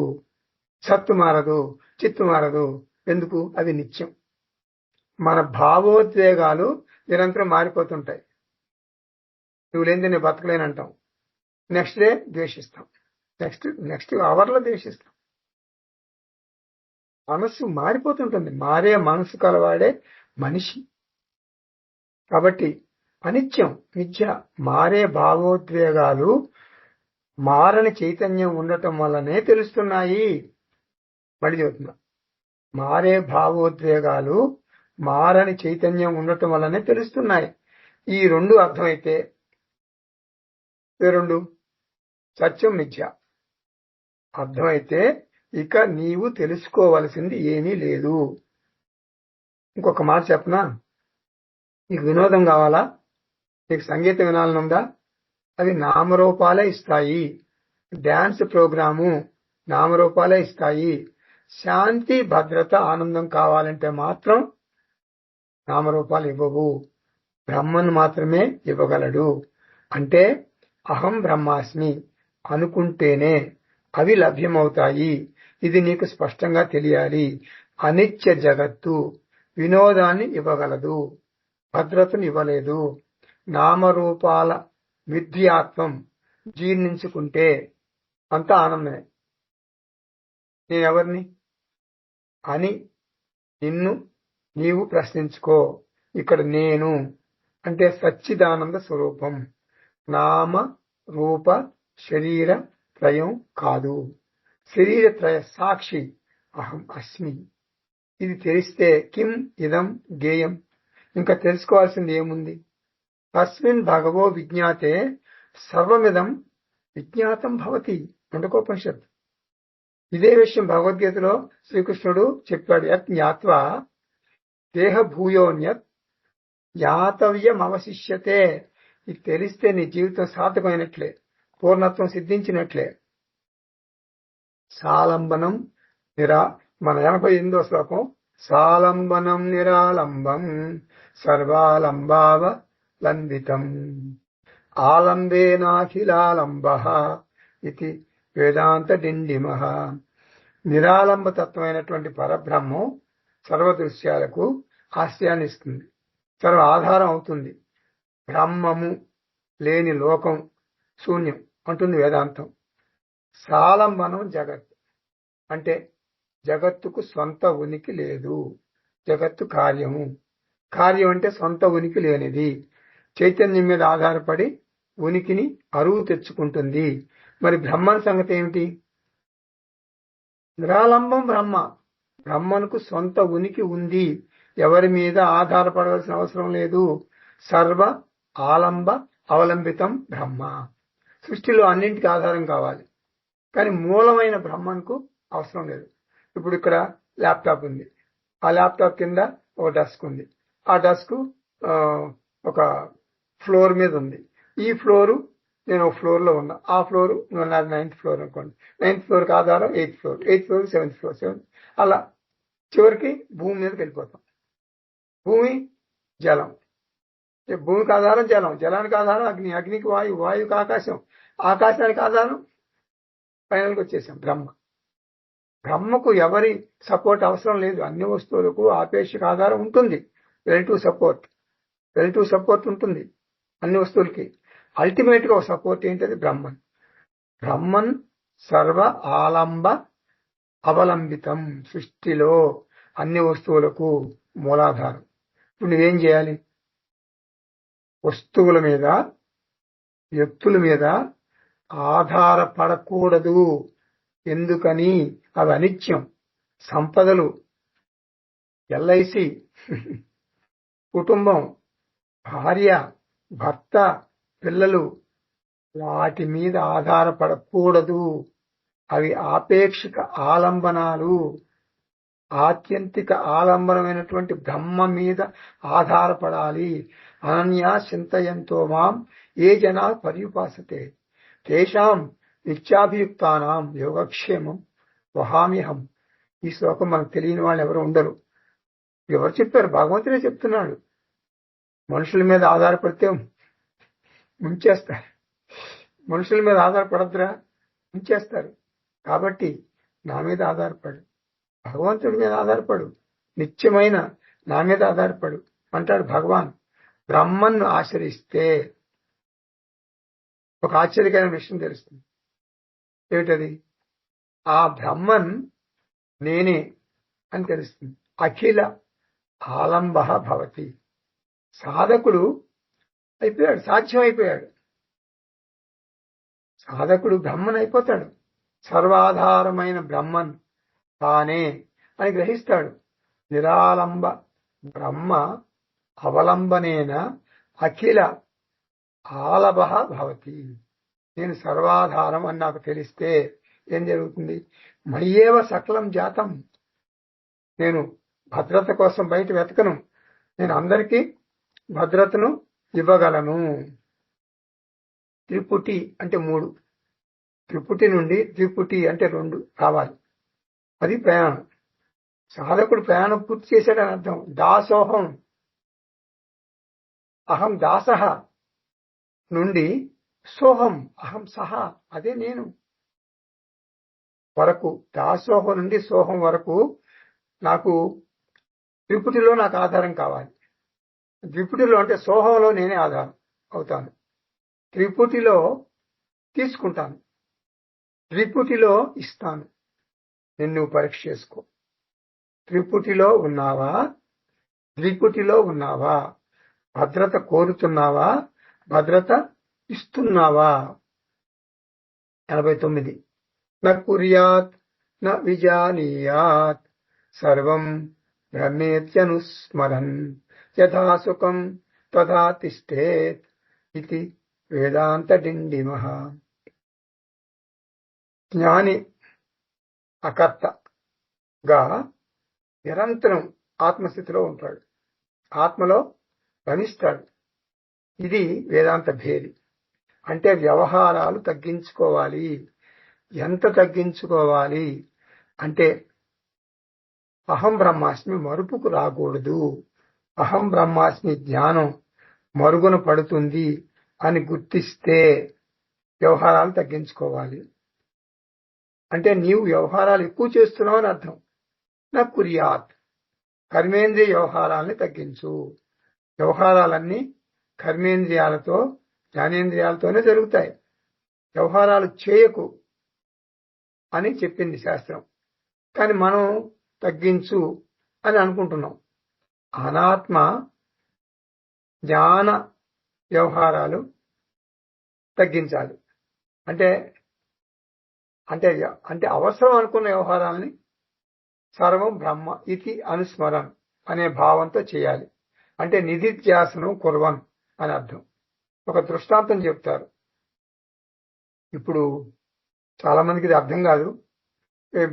సత్తు మారదు, చిత్తు మారదు. ఎందుకు? అవి నిత్యం. మన భావోద్వేగాలు నిరంతరం మారిపోతుంటాయి. నువ్వు లేనిదే నేను బతకలేనంటాం. నెక్స్ట్ డే ద్వేషిస్తాం. నెక్స్ట్ అవర్లో ద్వేషిస్తాం. మనస్సు మారిపోతుంటుంది. మారే మనసు కలవాడే మనిషి. కాబట్టి అనిత్యం, మిథ్య. మారే భావోద్వేగాలు మారని చైతన్యం ఉండటం వల్లనే తెలుస్తున్నాయి. మళ్ళీ చెబుతున్నా, మారే భావోద్వేగాలు మారని చైతన్యం ఉండటం వల్లనే తెలుస్తున్నాయి. ఈ రెండు అర్థమైతే, రెండు సత్యం మిథ్య అర్థమైతే ఇక నీవు తెలుసుకోవలసింది ఏమీ లేదు. ఇంకొక మాట చెప్పనా? నీకు వినోదం కావాలా? నీకు సంగీతం వినాలనుందా? అవి నామరూపాలే ఇస్తాయి. డాన్స్ ప్రోగ్రాము నామరూపాలే ఇస్తాయి. శాంతి, భద్రత, ఆనందం కావాలంటే మాత్రం నామరూపాలు ఇవ్వవు. బ్రహ్మను మాత్రమే ఇవ్వగలడు. అంటే అహం బ్రహ్మాస్మి అనుకుంటేనే అవి లభ్యమవుతాయి. ఇది నీకు స్పష్టంగా తెలియాలి. అనిత్య జగత్తు వినోదాన్ని ఇవ్వగలదు, భద్రతను ఇవ్వలేదు. నామరూపాల మిథ్యాత్వం జీర్ణించుకుంటే అంత ఆనందమే. నేనెవరిని అని నిన్ను నీవు ప్రశ్నించుకో. ఇక్కడ నేను అంటే సచ్చిదానంద స్వరూపం. నామ రూప శరీర త్రయం కాదు. శరీర త్రయ సాక్షి అహం అస్మి. ఇది తెలిస్తే కిం ఇదం గేయం, ఇంకా తెలుసుకోవాల్సింది ఏముంది? తస్మిన్ భగవో విజ్ఞాతే సర్వమిదం విజ్ఞాతం భవతి. ముండకోపనిషత్. ఇదే విషయం భగవద్గీతలో శ్రీకృష్ణుడు చెప్పాడు. యత్ జ్ఞాత్వా దేహ భూయోన్యత్ జ్ఞాతవ్యం అవశిష్యతే. ఇది తెలిస్తే నీ జీవితం సార్థకమైనట్లే, పూర్ణత్వం సిద్ధించినట్లే. సాలంబనం మన 88వ శ్లోకం. సాలంబనం నిరాలంబం సర్వాలంబావలంబితం ఆలంబేనాఖిలాలంబః ఇది వేదాంత డిండిమః. నిరాలంబతత్వమైనటువంటి పరబ్రహ్మం సర్వదృశ్యాలకు ఆశ్రయాన్ని ఇస్తుంది, సర్వ ఆధారం అవుతుంది. బ్రహ్మము లేని లోకం శూన్యం అంటుంది వేదాంతం. సాలంబనం జగత్ అంటే జగత్తుకు సొంత ఉనికి లేదు. జగత్తు కార్యము. కార్యం అంటే సొంత ఉనికి లేనిది. చైతన్యం మీద ఆధారపడి ఉనికిని అరువు తెచ్చుకుంటుంది. మరి బ్రహ్మన్ సంగతి ఏమిటి? నిరాలంబం బ్రహ్మ. బ్రహ్మనుకు సొంత ఉనికి ఉంది. ఎవరి మీద ఆధారపడవలసిన అవసరం లేదు. సర్వ ఆలంబ అవలంబితం బ్రహ్మ. సృష్టిలో అన్నింటికి ఆధారం కావాలి, కానీ మూలమైన బ్రహ్మన్కు అవసరం లేదు. ఇప్పుడు ఇక్కడ ల్యాప్టాప్ ఉంది. ఆ ల్యాప్టాప్ కింద ఒక డస్క్ ఉంది. ఆ డస్క్ ఒక ఫ్లోర్ మీద ఉంది. ఈ ఫ్లోరు నేను ఒక ఫ్లోర్ లో ఉన్నా. ఆ ఫ్లోర్ 9th ఫ్లోర్ అనుకోండి. 9th ఫ్లోర్కి ఆధారం 8th floor, 8th floor 7th floor, 7th అలా చివరికి భూమి మీదకి వెళ్ళిపోతాం. భూమి జలం. భూమికి ఆధారం జలం, జలానికి ఆధారం అగ్ని, అగ్నికి వాయువు, వాయువుకి ఆకాశం, ఆకాశానికి ఆధారం ఫైనల్కి వచ్చేసాం బ్రహ్మ. బ్రహ్మకు ఎవరి సపోర్ట్ అవసరం లేదు. అన్ని వస్తువులకు ఆపేక్షిక ఆధారం ఉంటుంది. రిలేటివ్ సపోర్ట్ ఉంటుంది అన్ని వస్తువులకి. అల్టిమేట్ గా సపోర్ట్ ఏంటది? బ్రహ్మన్. బ్రహ్మన్ సర్వ ఆలంబ అవలంబితం. సృష్టిలో అన్ని వస్తువులకు మూలాధారం. ఇప్పుడు నువ్వేం చేయాలి? వస్తువుల మీద, వ్యక్తుల మీద ఆధారపడకూడదు. ఎందుకని? అవి అనిత్యం. సంపదలు, ఎల్ఐసి, కుటుంబం, భార్య, భర్త, పిల్లలు, వాటి మీద ఆధారపడకూడదు. అవి ఆపేక్షిక ఆలంబనాలు. ఆత్యంతిక ఆలంబనమైనటువంటి బ్రహ్మ మీద ఆధారపడాలి. అనన్యా చింతయంతో మాం ఏ జనా పర్యుపాసతే తేషాం నిత్యాభియుక్తానాం యోగక్షేమం వహామ్యహం. ఈ శ్లోకం మనకు తెలియని వాళ్ళు ఎవరు ఉండరు. ఎవరు చెప్పారు? భగవంతుడే చెప్తున్నాడు. మనుషుల మీద ఆధారపడితే ముంచేస్తారు. మనుషుల మీద ఆధారపడద్దురా, ముంచేస్తారు. కాబట్టి నా మీద ఆధారపడు. భగవంతుడి మీద ఆధారపడు, నిత్యమైన నా మీద ఆధారపడు అంటాడు భగవాన్. బ్రహ్మన్ను ఆశ్రయిస్తే ఒక ఆశ్చర్యకరమైన విషయం తెలుస్తుంది. ఏమిటది? ఆ బ్రహ్మన్ నేనే అని తెలుస్తుంది. అఖిల ఆలంబ భవతి. సాధకుడు అయిపోయాడు, సాధ్యం అయిపోయాడు. సాధకుడు బ్రహ్మన్ అయిపోతాడు. సర్వాధారమైన బ్రహ్మన్ తానే అని గ్రహిస్తాడు. నిరాలంబ బ్రహ్మ అవలంబనేన అఖిల ఆలభ భవతి. నేను సర్వాధారం అని నాకు తెలిస్తే ఏం జరుగుతుంది? మయ్యేవ సకలం జాతం. నేను భద్రత కోసం బయట వెతకను, నేను అందరికీ భద్రతను ఇవ్వగలను. త్రిపుటి అంటే 3, త్రిపుటి నుండి త్రిపుటి అంటే 2 కావాలి. అది ప్రయాణం. సాధకుడు ప్రయాణం పూర్తి చేశాడని అర్థం. దాసోహం, అహం దాసః నుండి సోహం అహం సహ, అదే నేను వరకు, దాసోహం నుండి సోహం వరకు నాకు త్రిపుటిలో నాకు ఆధారం కావాలి. ద్విపుటిలో అంటే సోహంలో నేనే ఆధారం అవుతాను, త్రిపుటిలో తీసుకుంటాను, త్రిపుటిలో ఇస్తాను. నిన్ను పరీక్ష చేసుకో. త్రిపుటిలో ఉన్నావా, ద్విపుటిలో ఉన్నావా? భద్రత కోరుతున్నావా, భద్రత ఇస్తున్నావా? 89. న కుర్యాత్ న విజానీయాత్ సర్వం బ్రహ్మేత్యనుస్మరన్ యథా సుఖం తథా తిష్టేత్ ఇది వేదాంత డిండిమః. జ్ఞాని అకర్తగా నిరంతరం ఆత్మస్థితిలో ఉంటాడు, ఆత్మలో రమిస్తాడు. ఇది వేదాంత భేది. అంటే వ్యవహారాలు తగ్గించుకోవాలి. ఎంత తగ్గించుకోవాలి అంటే అహం బ్రహ్మాస్మి మరుపుకు రాకూడదు. అహం బ్రహ్మాస్మి జ్ఞానం మరుగున పడుతుంది అని గుర్తిస్తే వ్యవహారాలు తగ్గించుకోవాలి. అంటే నీవు వ్యవహారాలు ఎక్కువ చేస్తున్నావు అని అర్థం. నా కుర్యాత్, కర్మేంద్రియ వ్యవహారాలని తగ్గించు. వ్యవహారాలన్నీ కర్మేంద్రియాలతో జ్ఞానేంద్రియాలతోనే జరుగుతాయి. వ్యవహారాలు చేయకు అని చెప్పింది శాస్త్రం, కానీ మనం తగ్గించు అని అనుకుంటున్నాం. అనాత్మ జ్ఞాన వ్యవహారాలు తగ్గించాలి. అంటే అంటే అంటే అవసరం అనుకున్న వ్యవహారాలని సర్వం బ్రహ్మ ఇది అనుస్మరణ అనే భావంతో చేయాలి. అంటే నిధిధ్యాసనం కుర్వన్ అని అర్థం. ఒక దృష్టాంతం చెప్తారు. ఇప్పుడు చాలా మందికి ఇది అర్థం కాదు.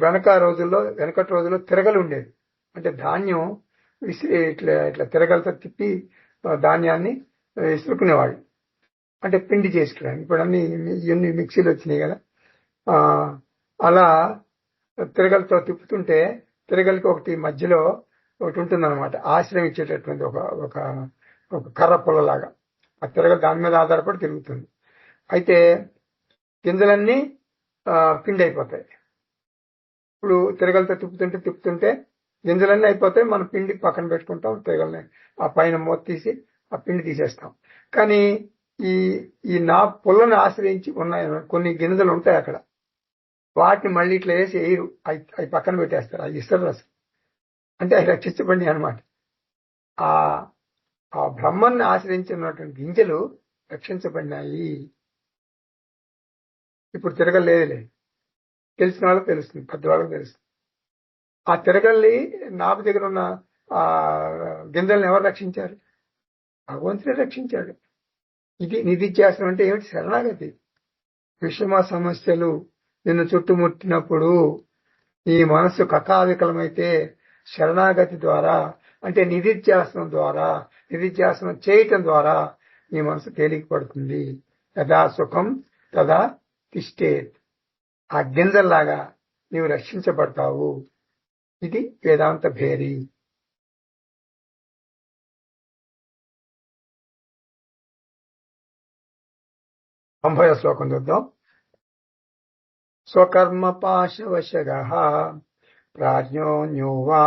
వెనకటి రోజుల్లో తిరగలు ఉండేది. అంటే ధాన్యం ఇట్లా తిరగలతో తిప్పి ధాన్యాన్ని ఇసురుకునేవాళ్ళు, అంటే పిండి చేసుకోవడానికి. ఇప్పుడు ఇవన్నీ మిక్సీలు వచ్చినాయి కదా. అలా తిరగలతో తిప్పుతుంటే తిరగలికి ఒకటి మధ్యలో ఒకటి ఉంటుందన్నమాట, ఆశ్రయం ఇచ్చేటటువంటి ఒక కర్ర పుల్లలాగా. ఆ తిరగలు దాని మీద ఆధారపడి తిరుగుతుంది. అయితే గింజలన్నీ పిండి అయిపోతాయి. ఇప్పుడు తిరగలతో తిప్పుతుంటే గింజలన్నీ అయిపోతాయి. మనం పిండి పక్కన పెట్టుకుంటాం, తిరగలని ఆ పైన మూత తీసి ఆ పిండి తీసేస్తాం. కానీ ఈ నా పుల్లని ఆశ్రయించి ఉన్నాయి కొన్ని గింజలు ఉంటాయి అక్కడ, వాటిని మళ్ళీ ఇట్లా వేసి ఎయిరు అవి పక్కన పెట్టేస్తారు. అది ఇస్తారు అసలు, అంటే అవి రక్షించబడి అనమాట. ఆ బ్రహ్మన్ని ఆశ్రయించినటువంటి గింజలు రక్షించబడినాయి. ఇప్పుడు తిరగలేదులే, తెలిసిన వాళ్ళకి తెలుస్తుంది, పెద్దవాళ్ళకి తెలుస్తుంది. ఆ తిరగల్ని నాపు దగ్గర ఉన్న ఆ గింజల్ని ఎవరు రక్షించారు? భగవంతుడే రక్షించాడు. ఇది నిధిధ్యాసనం అంటే ఏమిటి? శరణాగతి. విషమ సమస్యలు నిన్ను చుట్టుముట్టినప్పుడు నీ మనస్సు కకావికలమైతే శరణాగతి ద్వారా, అంటే నిధిధ్యాసనం ద్వారా, నిధిధ్యాసనం చేయటం ద్వారా నీ మనసు తేలిక పడుతుంది. యథా సుఖం తదా తిష్టేత్. ఆ గింజల్లాగా నీవు రక్షించబడతావు. ఇది వేదాంత భేరి. తొంభై శ్లోకం చూద్దాం. స్వకర్మ పాశవశగః ప్రాజ్ఞోన్యో వా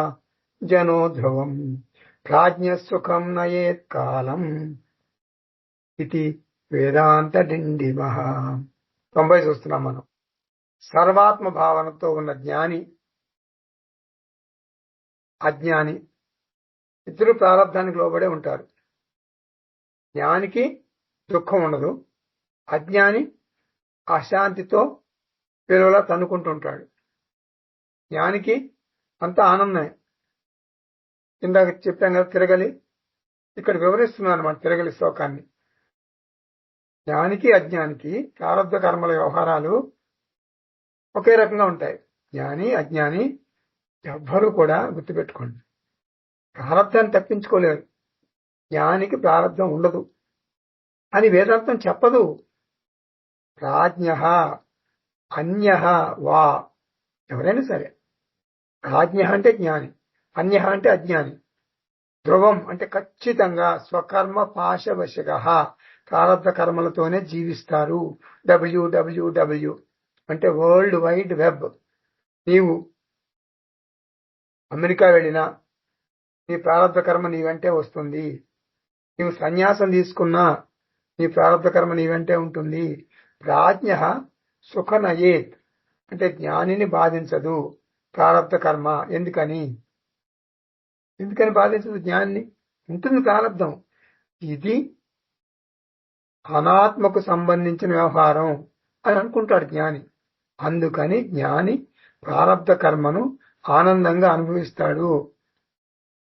జనో ధ్రువం ప్రాజ్ఞ సుఖం నయేత్ కాలం ఇది వేదాంత డిండిమః. 90 చూస్తున్నాం మనం. సర్వాత్మ భావనతో ఉన్న జ్ఞాని, అజ్ఞాని ఇద్దరు ప్రారంధానికి లోబడే ఉంటారు. జ్ఞానికి దుఃఖం ఉండదు, అజ్ఞాని అశాంతితో విలువలా తన్నుకుంటుంటాడు. జ్ఞానికి అంత ఆనందమే. ఇందాక చెప్పాం కదా తిరగలి, ఇక్కడ వివరిస్తున్నాను మన తిరగలి శ్లోకాన్ని. జ్ఞానికి అజ్ఞానికి ప్రారబ్ధ కర్మల వ్యవహారాలు ఒకే రకంగా ఉంటాయి. జ్ఞాని అజ్ఞాని ఎవ్వరూ కూడా గుర్తుపెట్టుకోండి, ప్రారబ్ధాన్ని తప్పించుకోలేరు. జ్ఞానికి ప్రారబ్ధం ఉండదు అని వేదాంతం చెప్పదు. ప్రాజ్ఞ అన్య వా, ఎవరైనా సరే. ప్రాజ్ఞ అంటే జ్ఞాని, అన్య అంటే అజ్ఞాని. ధ్రువం అంటే ఖచ్చితంగా స్వకర్మ పాశవశగ, ప్రారబ్ధ కర్మలతోనే జీవిస్తారు. డబ్ల్యూడబ్ల్యూడబ్ల్యూ అంటే వరల్డ్ వైడ్ వెబ్. నీవు అమెరికా వెళ్ళినా నీ ప్రారబ్ధ కర్మ నీ వెంటే వస్తుంది. నీవు సన్యాసం తీసుకున్నా నీ ప్రారబ్ధ కర్మ నీ వెంటే ఉంటుంది. ప్రాజ్ఞ సుఖనయేత్ అంటే జ్ఞానిని బాధించదు ప్రారబ్ధ కర్మ. ఎందుకని బాధించదు? జ్ఞాని ఉంటుంది ప్రారబ్ధం. ఇది అనాత్మకు సంబంధించిన వ్యవహారం అని అనుకుంటాడు జ్ఞాని. అందుకని జ్ఞాని ప్రారబ్ధ కర్మను ఆనందంగా అనుభవిస్తాడు.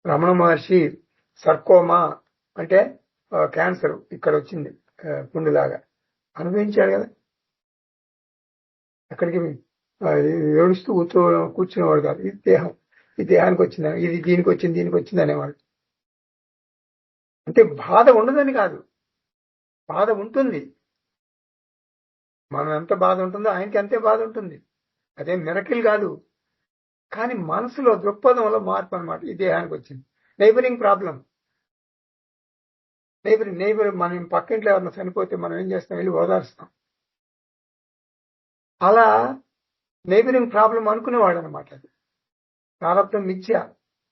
రమణ మహర్షి సర్కోమా అంటే క్యాన్సర్ ఇక్కడ వచ్చింది పుండులాగా, అనుభవించాడు కదా. అక్కడికి ఏడుస్తూ కూర్చునేవాడు కాదు. ఇది దేహం, ఈ దేహానికి వచ్చింది, ఇది దీనికి వచ్చింది అనేవాడు. అంటే బాధ ఉండదని కాదు, బాధ ఉంటుంది. మనం ఎంత బాధ ఉంటుందో ఆయనకి అంతే బాధ ఉంటుంది. అదే మిరకిల్ కాదు. కానీ మనసులో దృక్పథంలో మార్పు అనమాట. ఈ దేహానికి వచ్చింది. నైబరింగ్ ప్రాబ్లం, నైబర్ మనం పక్కింట్లో ఎవరైనా చనిపోతే మనం ఏం చేస్తాం? వెళ్ళి ఓదార్స్తాం. అలా నైబరింగ్ ప్రాబ్లం అనుకునేవాడు అనమాట. అది ప్రారబ్ధం మిథ్య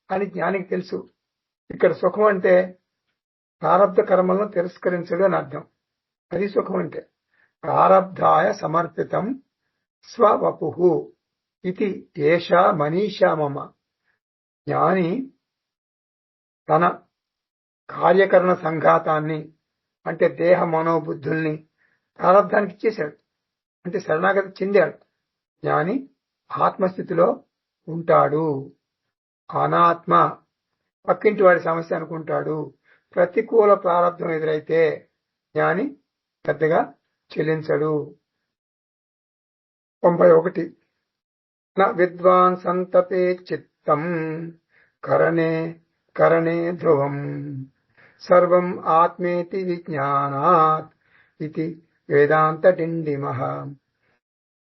అని జ్ఞానికి తెలుసు. ఇక్కడ సుఖం అంటే ప్రారబ్ధ కర్మలను తిరస్కరించడు అని అర్థం. అది సుఖం అంటే. ప్రారబ్ధాయ సమర్పితం స్వవపుః ఇది ఏషా మనీషా మమ. జ్ఞాని తన కార్యకరణ సంఘాతాన్ని అంటే దేహ మనోబుద్ధుల్ని ప్రారబ్ధానికి ఇచ్చేశాడు. అంటే శరణాగతి చెందాడు. జ్ఞాని ఆత్మస్థితిలో ఉంటాడు. అనాత్మ పక్కింటి వాడి సమస్య అనుకుంటాడు. ప్రతికూల ప్రారబ్ధం ఎదురైతే జ్ఞాని పెద్దగా చెల్లించడు. 91 న విద్వాన్ సంతపే చిత్తం కరణే కరణే ధ్రువం సర్వం ఆత్మేతి విజ్ఞానాత్ ఇది వేదాంత డిండిమః.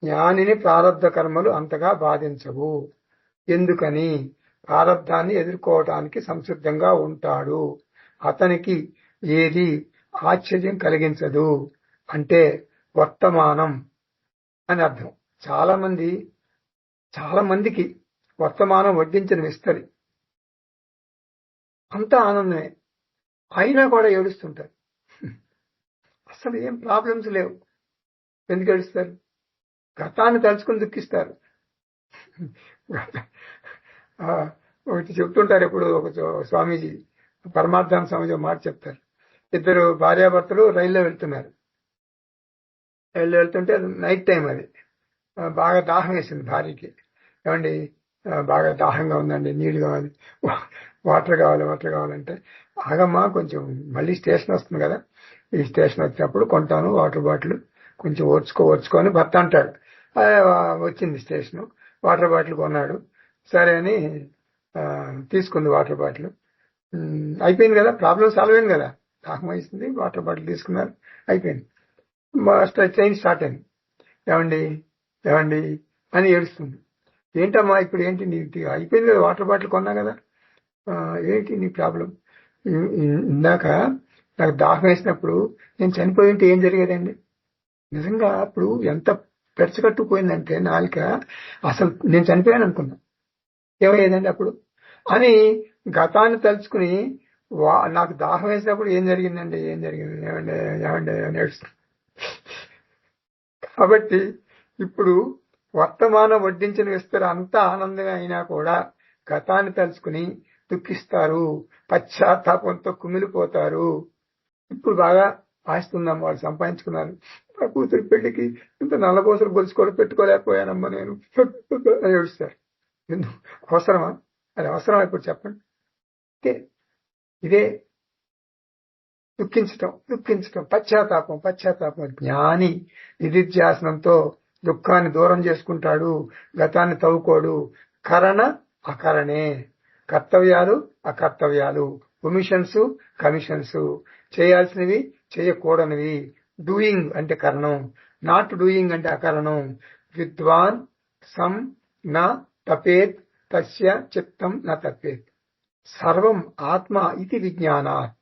జ్ఞానిని ప్రారబ్ధ కర్మలు అంతగా బాధించవు. ఎందుకని? ప్రారబ్ధాన్ని ఎదుర్కోవటానికి సంసిద్ధంగా ఉంటాడు. అతనికి ఏది ఆశ్చర్యం కలిగించదు. అంటే వర్తమానం అని అర్థం. చాలా మందికి వర్తమానం వడ్డించిన విస్తరి అంతా ఆనందమే, అయినా కూడా ఏడుస్తుంటారు. అసలు ఏం ప్రాబ్లమ్స్ లేవు, ఎందుకు ఏడుస్తారు? గతాన్ని తలుచుకుని దుఃఖిస్తారు. ఒకటి చెప్తుంటారు ఎప్పుడు, ఒక స్వామీజీ పరమార్థాన స్వామీజీ మాట చెప్తారు. ఇద్దరు భార్యాభర్తలు రైల్లో వెళ్తున్నారు. రైల్లో వెళ్తుంటే నైట్ టైం, అది బాగా దాహం వేసింది భార్యకి. ఏమండి బాగా దాహంగా ఉందండి, నీళ్లు కావాలి, వాటర్ కావాలంటే ఆగమ్మా, కొంచెం మళ్ళీ స్టేషన్ వస్తుంది కదా, ఈ స్టేషన్ వచ్చినప్పుడు కొంటాను వాటర్ బాటిల్, కొంచెం ఓర్చుకో అని భర్త అంటాడు. వచ్చింది స్టేషన్, వాటర్ బాటిల్ కొన్నాడు. సరే అని తీసుకుంది వాటర్ బాటిల్. అయిపోయింది కదా, ప్రాబ్లం సాల్వ్ అయింది కదా, దాహం వేసింది, వాటర్ బాటిల్ తీసుకున్నారు, అయిపోయింది. ట్రైన్ స్టార్ట్ అయింది. ఏమండి అని ఏడుస్తుంది. ఏంటమ్మా ఇప్పుడు ఏంటి, నీ అయిపోయింది కదా, వాటర్ బాటిల్ కొన్నా కదా, ఏంటి నీ ప్రాబ్లం? ఇందాక నాకు దాహం వేసినప్పుడు నేను చనిపోయి ఉంటే ఏం జరిగేదండి? నిజంగా అప్పుడు ఎంత పెరచకట్టుకుపోయిందంటే నాలిక, అసలు నేను చనిపోయాను అనుకున్నా. ఏమయ్యేదండి అప్పుడు అని గతాన్ని తలుచుకుని నాకు దాహం వేసినప్పుడు ఏం జరిగిందండి, ఏం జరిగింది, ఏమండి ఏమండి అని ఏడుస్తాను. కాబట్టి ఇప్పుడు వర్తమానం వడ్డించిన విస్తర అంత ఆనందమే అయినా కూడా గతాన్ని తలుచుకుని దుఃఖిస్తారు, పశ్చాత్తాపంతో కుమిలిపోతారు. ఇప్పుడు బాగా ఆస్తుందమ్మ, వాళ్ళు సంపాదించుకున్నారు, నా కూతురి పెళ్లికి ఇంత నల్లబోసలు గొలుసు కూడా పెట్టుకోలేకపోయానమ్మా నేను అని ఏడుస్తారు. అవసరమా? అది అవసరమా ఇప్పుడు చెప్పండి. ఇదే దుఃఖించటం పశ్చాత్తాపం. జ్ఞాని నిధిధ్యాసనంతో దుఃఖాన్ని దూరం చేసుకుంటాడు, గతాన్ని తవ్వుకోడు. కరణ అకరణే, కర్తవ్యాలు అకర్తవ్యాలు, ఒమిషన్స్ కమిషన్స్, చేయాల్సినవి చేయకూడనివి. డూయింగ్ అంటే కరణం, నాట్ డూయింగ్ అంటే అకరణం. విద్వాన్ సం నా తపేత్ తస్య చిత్తం నా తపేత్. సర్వం ఆత్మ ఇది విజ్ఞానాత్.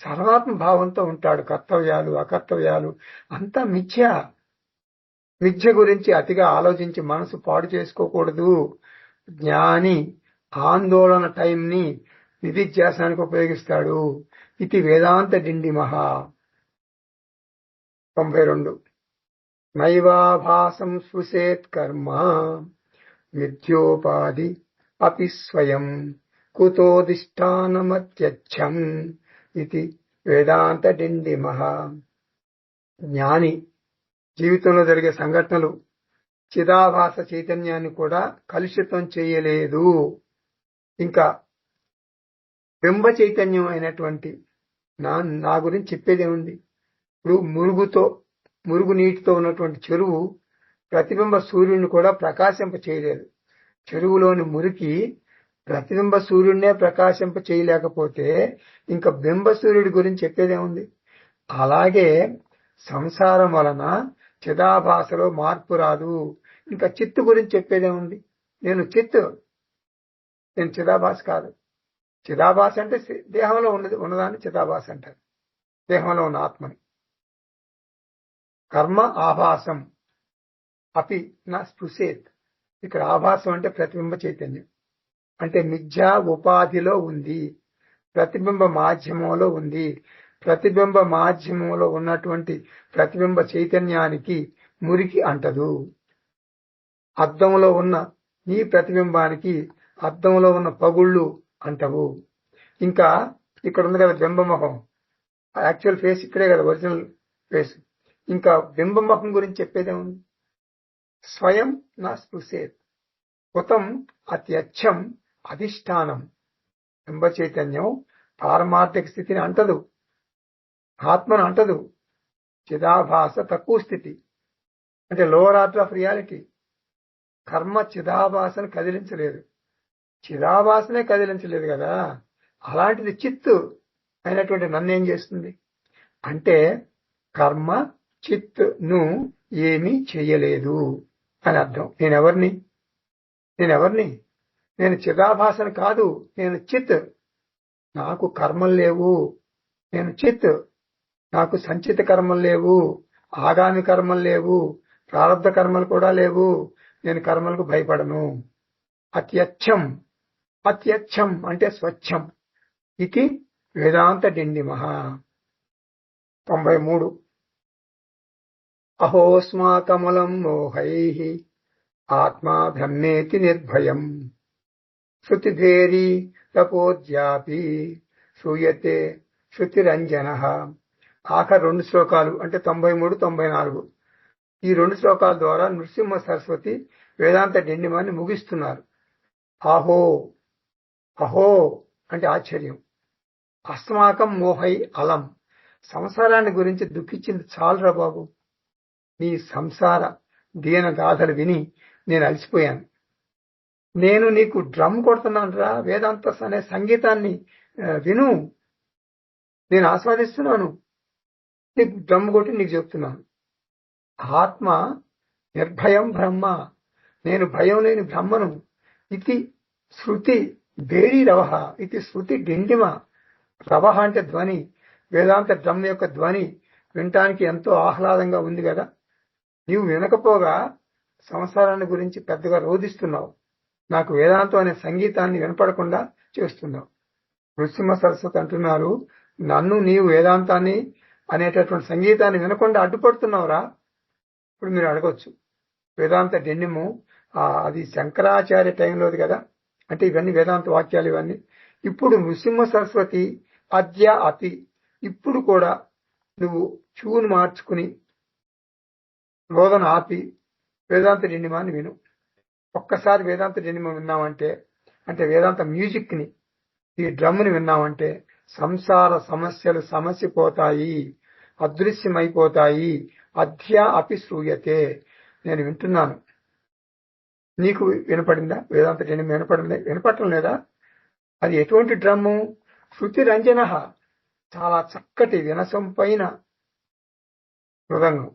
సర్వాత్మ భావంతో ఉంటాడు. కర్తవ్యాలు అకర్తవ్యాలు అంతా మిథ్య గురించి అతిగా ఆలోచించి మనసు పాడు చేసుకోకూడదు. జ్ఞాని ఆందోళన టైంని నిధిధ్యాసనానికి ఉపయోగిస్తాడు. ఇది వేదాంత డిండిమః. 92. నైవాభాసం స్పృశేత్ కర్మ మిథ్యోపాధి అపి స్వయం కుతోదిష్టానమత్యచ్చం ఇది వేదాంత డిండిమః. జ్ఞాని జీవితంలో జరిగే సంఘటనలు చిదాభాస చైతన్యాన్ని కూడా కలుషితం చేయలేదు. ఇంకా బింబ చైతన్యం అయినటువంటి నా గురించి చెప్పేదేముంది? ఇప్పుడు మురుగు నీటితో ఉన్నటువంటి చెరువు ప్రతిబింబ సూర్యుడిని కూడా ప్రకాశింప చేయలేదు. చెరువులోని మురికి ప్రతిబింబ సూర్యుడినే ప్రకాశింప చేయలేకపోతే ఇంకా బింబ సూర్యుడి గురించి చెప్పేదేముంది? అలాగే సంసారం వలన చిదాభాసలో మార్పు రాదు. ఇంకా చిత్తు గురించి చెప్పేదేముంది? నేను చిదాభాస కాదు. చిదాభాస అంటే దేహంలో ఉన్నదాన్ని చిదాభాస అంటారు, దేహంలో ఉన్న ఆత్మని. కర్మ ఆభాసం అపి నా స్పృశేత్. ఇక్కడ ఆభాసం అంటే ప్రతిబింబ చైతన్యం, అంటే మిథ్యా ఉపాధిలో ఉంది, ప్రతిబింబ మాధ్యమంలో ఉంది. ప్రతిబింబ మాధ్యమంలో ఉన్నటువంటి ప్రతిబింబ చైతన్యానికి మురికి అంటదు. అద్దంలో ఉన్న నీ ప్రతిబింబానికి అద్దంలో ఉన్న పగుళ్ళు అంటవు. ఇంకా ఇక్కడ ఉంది కదా బింబముఖం, యాక్చువల్ ఫేస్ ఇక్కడే కదా, ఒరిజినల్ ఫేస్. ఇంకా బింబముఖం గురించి చెప్పేదేముంది? స్వయం నా స్పృశేత్ ఉతం అత్యచ్చం అధిష్టానం. బింబ చైతన్యం పారమార్థిక స్థితిని అంటదు, ఆత్మను అంటదు. చిదాభాస తక్కువ స్థితి, అంటే లోవర్ ఆర్డర్ ఆఫ్ రియాలిటీ. కర్మ చిదాభాసను కదిలించలేదు, చిదాభాసనే కదిలించలేదు కదా. అలాంటిది చిత్తు అయినటువంటి నన్నేం చేస్తుంది అంటే కర్మ చిత్తును ఏమీ చెయ్యలేదు అని అర్థం. నేనెవరిని? నేను చిదాభాసను కాదు, నేను చిత్. నాకు కర్మలు లేవు, నేను చిత్. నాకు సంచిత కర్మలు లేవు, ఆగామి కర్మలు లేవు, ప్రారంధ కర్మలు కూడా లేవు. నేను కర్మలకు భయపడను. అత్యచ్చం అంటే స్వచ్ఛం. ఇది వేదాంత డిండిమః. 93. అహోస్మాకమలం మోహైః ఆత్మా బ్రహ్మేతి నిర్భయం శృతిధేరీ తపోద్యాపి శ్రూయతే శృతిరంజనః. ఆఖరి 2 శ్లోకాలు అంటే 93, 94. ఈ 2 శ్లోకాల ద్వారా నృసింహ సరస్వతి వేదాంత డిండిమాన్ని ముగిస్తున్నారు. అహో అంటే ఆశ్చర్యం. అస్మాకం మోహై అలం. సంసారాన్ని గురించి దుఃఖించింది చాలురా బాబు. నీ సంసార దీన గాథలు విని నేను అలసిపోయాను. నేను నీకు డ్రమ్ కొడుతున్నాను రా, వేదాంత అనే సంగీతాన్ని విను, నేను ఆస్వాదిస్తున్నాను. నీకు డ్రమ్ కొట్టి నీకు చెప్తున్నాను. ఆత్మ నిర్భయం బ్రహ్మ, నేను భయం లేని బ్రహ్మను. ఇది శృతి బేరీ రవహ, ఇది శృతి డిండిమ. రవహ అంటే ధ్వని, వేదాంత డ్రమ్ యొక్క ధ్వని వినటానికి ఎంతో ఆహ్లాదంగా ఉంది కదా. నీవు వినకపోగా సంసారాన్ని గురించి పెద్దగా రోధిస్తున్నావు. నాకు వేదాంతం అనే సంగీతాన్ని వినపడకుండా చేస్తున్నావు. నృసింహ సరస్వతి అంటున్నారు, నన్ను నీవు వేదాంతాన్ని అనేటటువంటి సంగీతాన్ని వినకుండా అడ్డుపడుతున్నావురా. ఇప్పుడు మీరు అడగొచ్చు, వేదాంత డెన్నిము అది శంకరాచార్య టైంలోది కదా, అంటే ఇవన్నీ వేదాంత వాక్యాలు ఇవన్నీ. ఇప్పుడు నృసింహ సరస్వతి అద్య అతి, ఇప్పుడు కూడా నువ్వు చూను మార్చుకుని రోదన ఆపి వేదాంత డెన్నిమాని విను. ఒక్కసారి వేదాంత డెన్నిమ విన్నామంటే, అంటే వేదాంత మ్యూజిక్ ని, ఈ డ్రమ్ని విన్నామంటే సంసార సమస్యలు సమసిపోతాయి, అదృశ్యమైపోతాయి. అధ్య అపి శ్రూయతే, నేను వింటున్నాను. నీకు వినపడిందా? వేదాంత డెన్నిమ వినపడటం లేదా? అది ఎటువంటి డ్రమ్ము? శృతి రంజన, చాలా చక్కటి వినసొంపైన మృదంగం.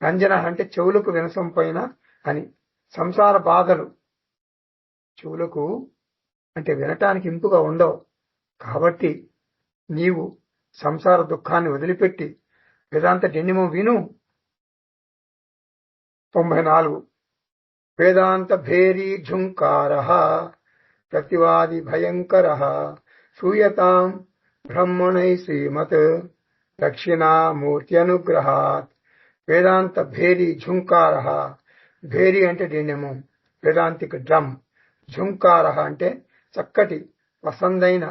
రంజన అంటే చెవులకు వినసొంపైన అని. సంసార బాధలు చెవులకు అంటే వినటానికి ఇంపుగా ఉండవు. కాబట్టి నీవు సంసార దుఃఖాన్ని వదిలిపెట్టి వేదాంత డెన్నిమం విను. 94 వేదాంత భేరీ ఝుంకార ప్రతివాది భయంకర శ్రూయతాం బ్రహ్మణై శ్రీమత్ దక్షిణామూర్త్యనుగ్రహాత్. వేదాంత భేరీ ఝుంకార, భేరీ అంటే డెన్నిమం, వేదాంతిక్ డ్రమ్. ఝుంకార అంటే చక్కటి వసందైన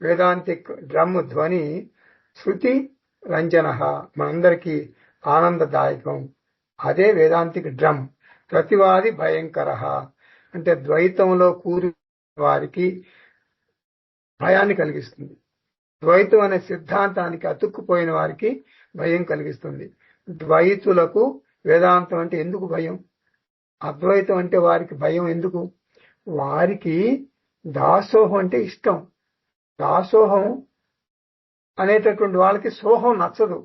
వేదాంతిక్ డ్రమ్ ధ్వని. శృతి రంజన, మనందరికీ ఆనందదాయకం. అదే వేదాంతిక్ డ్రమ్. ప్రతివాది భయంకర అంటే ద్వైతంలో కూరు వారికి భయాన్ని కలిగిస్తుంది. ద్వైతం అనే సిద్ధాంతానికి అతుక్కుపోయిన వారికి భయం కలిగిస్తుంది. ద్వైతులకు వేదాంతం అంటే ఎందుకు భయం? అద్వైతం అంటే వారికి భయం ఎందుకు? వారికి దాసోహం అంటే ఇష్టం. దాసోహం అనేటటువంటి వాళ్ళకి సోహం నచ్చదు.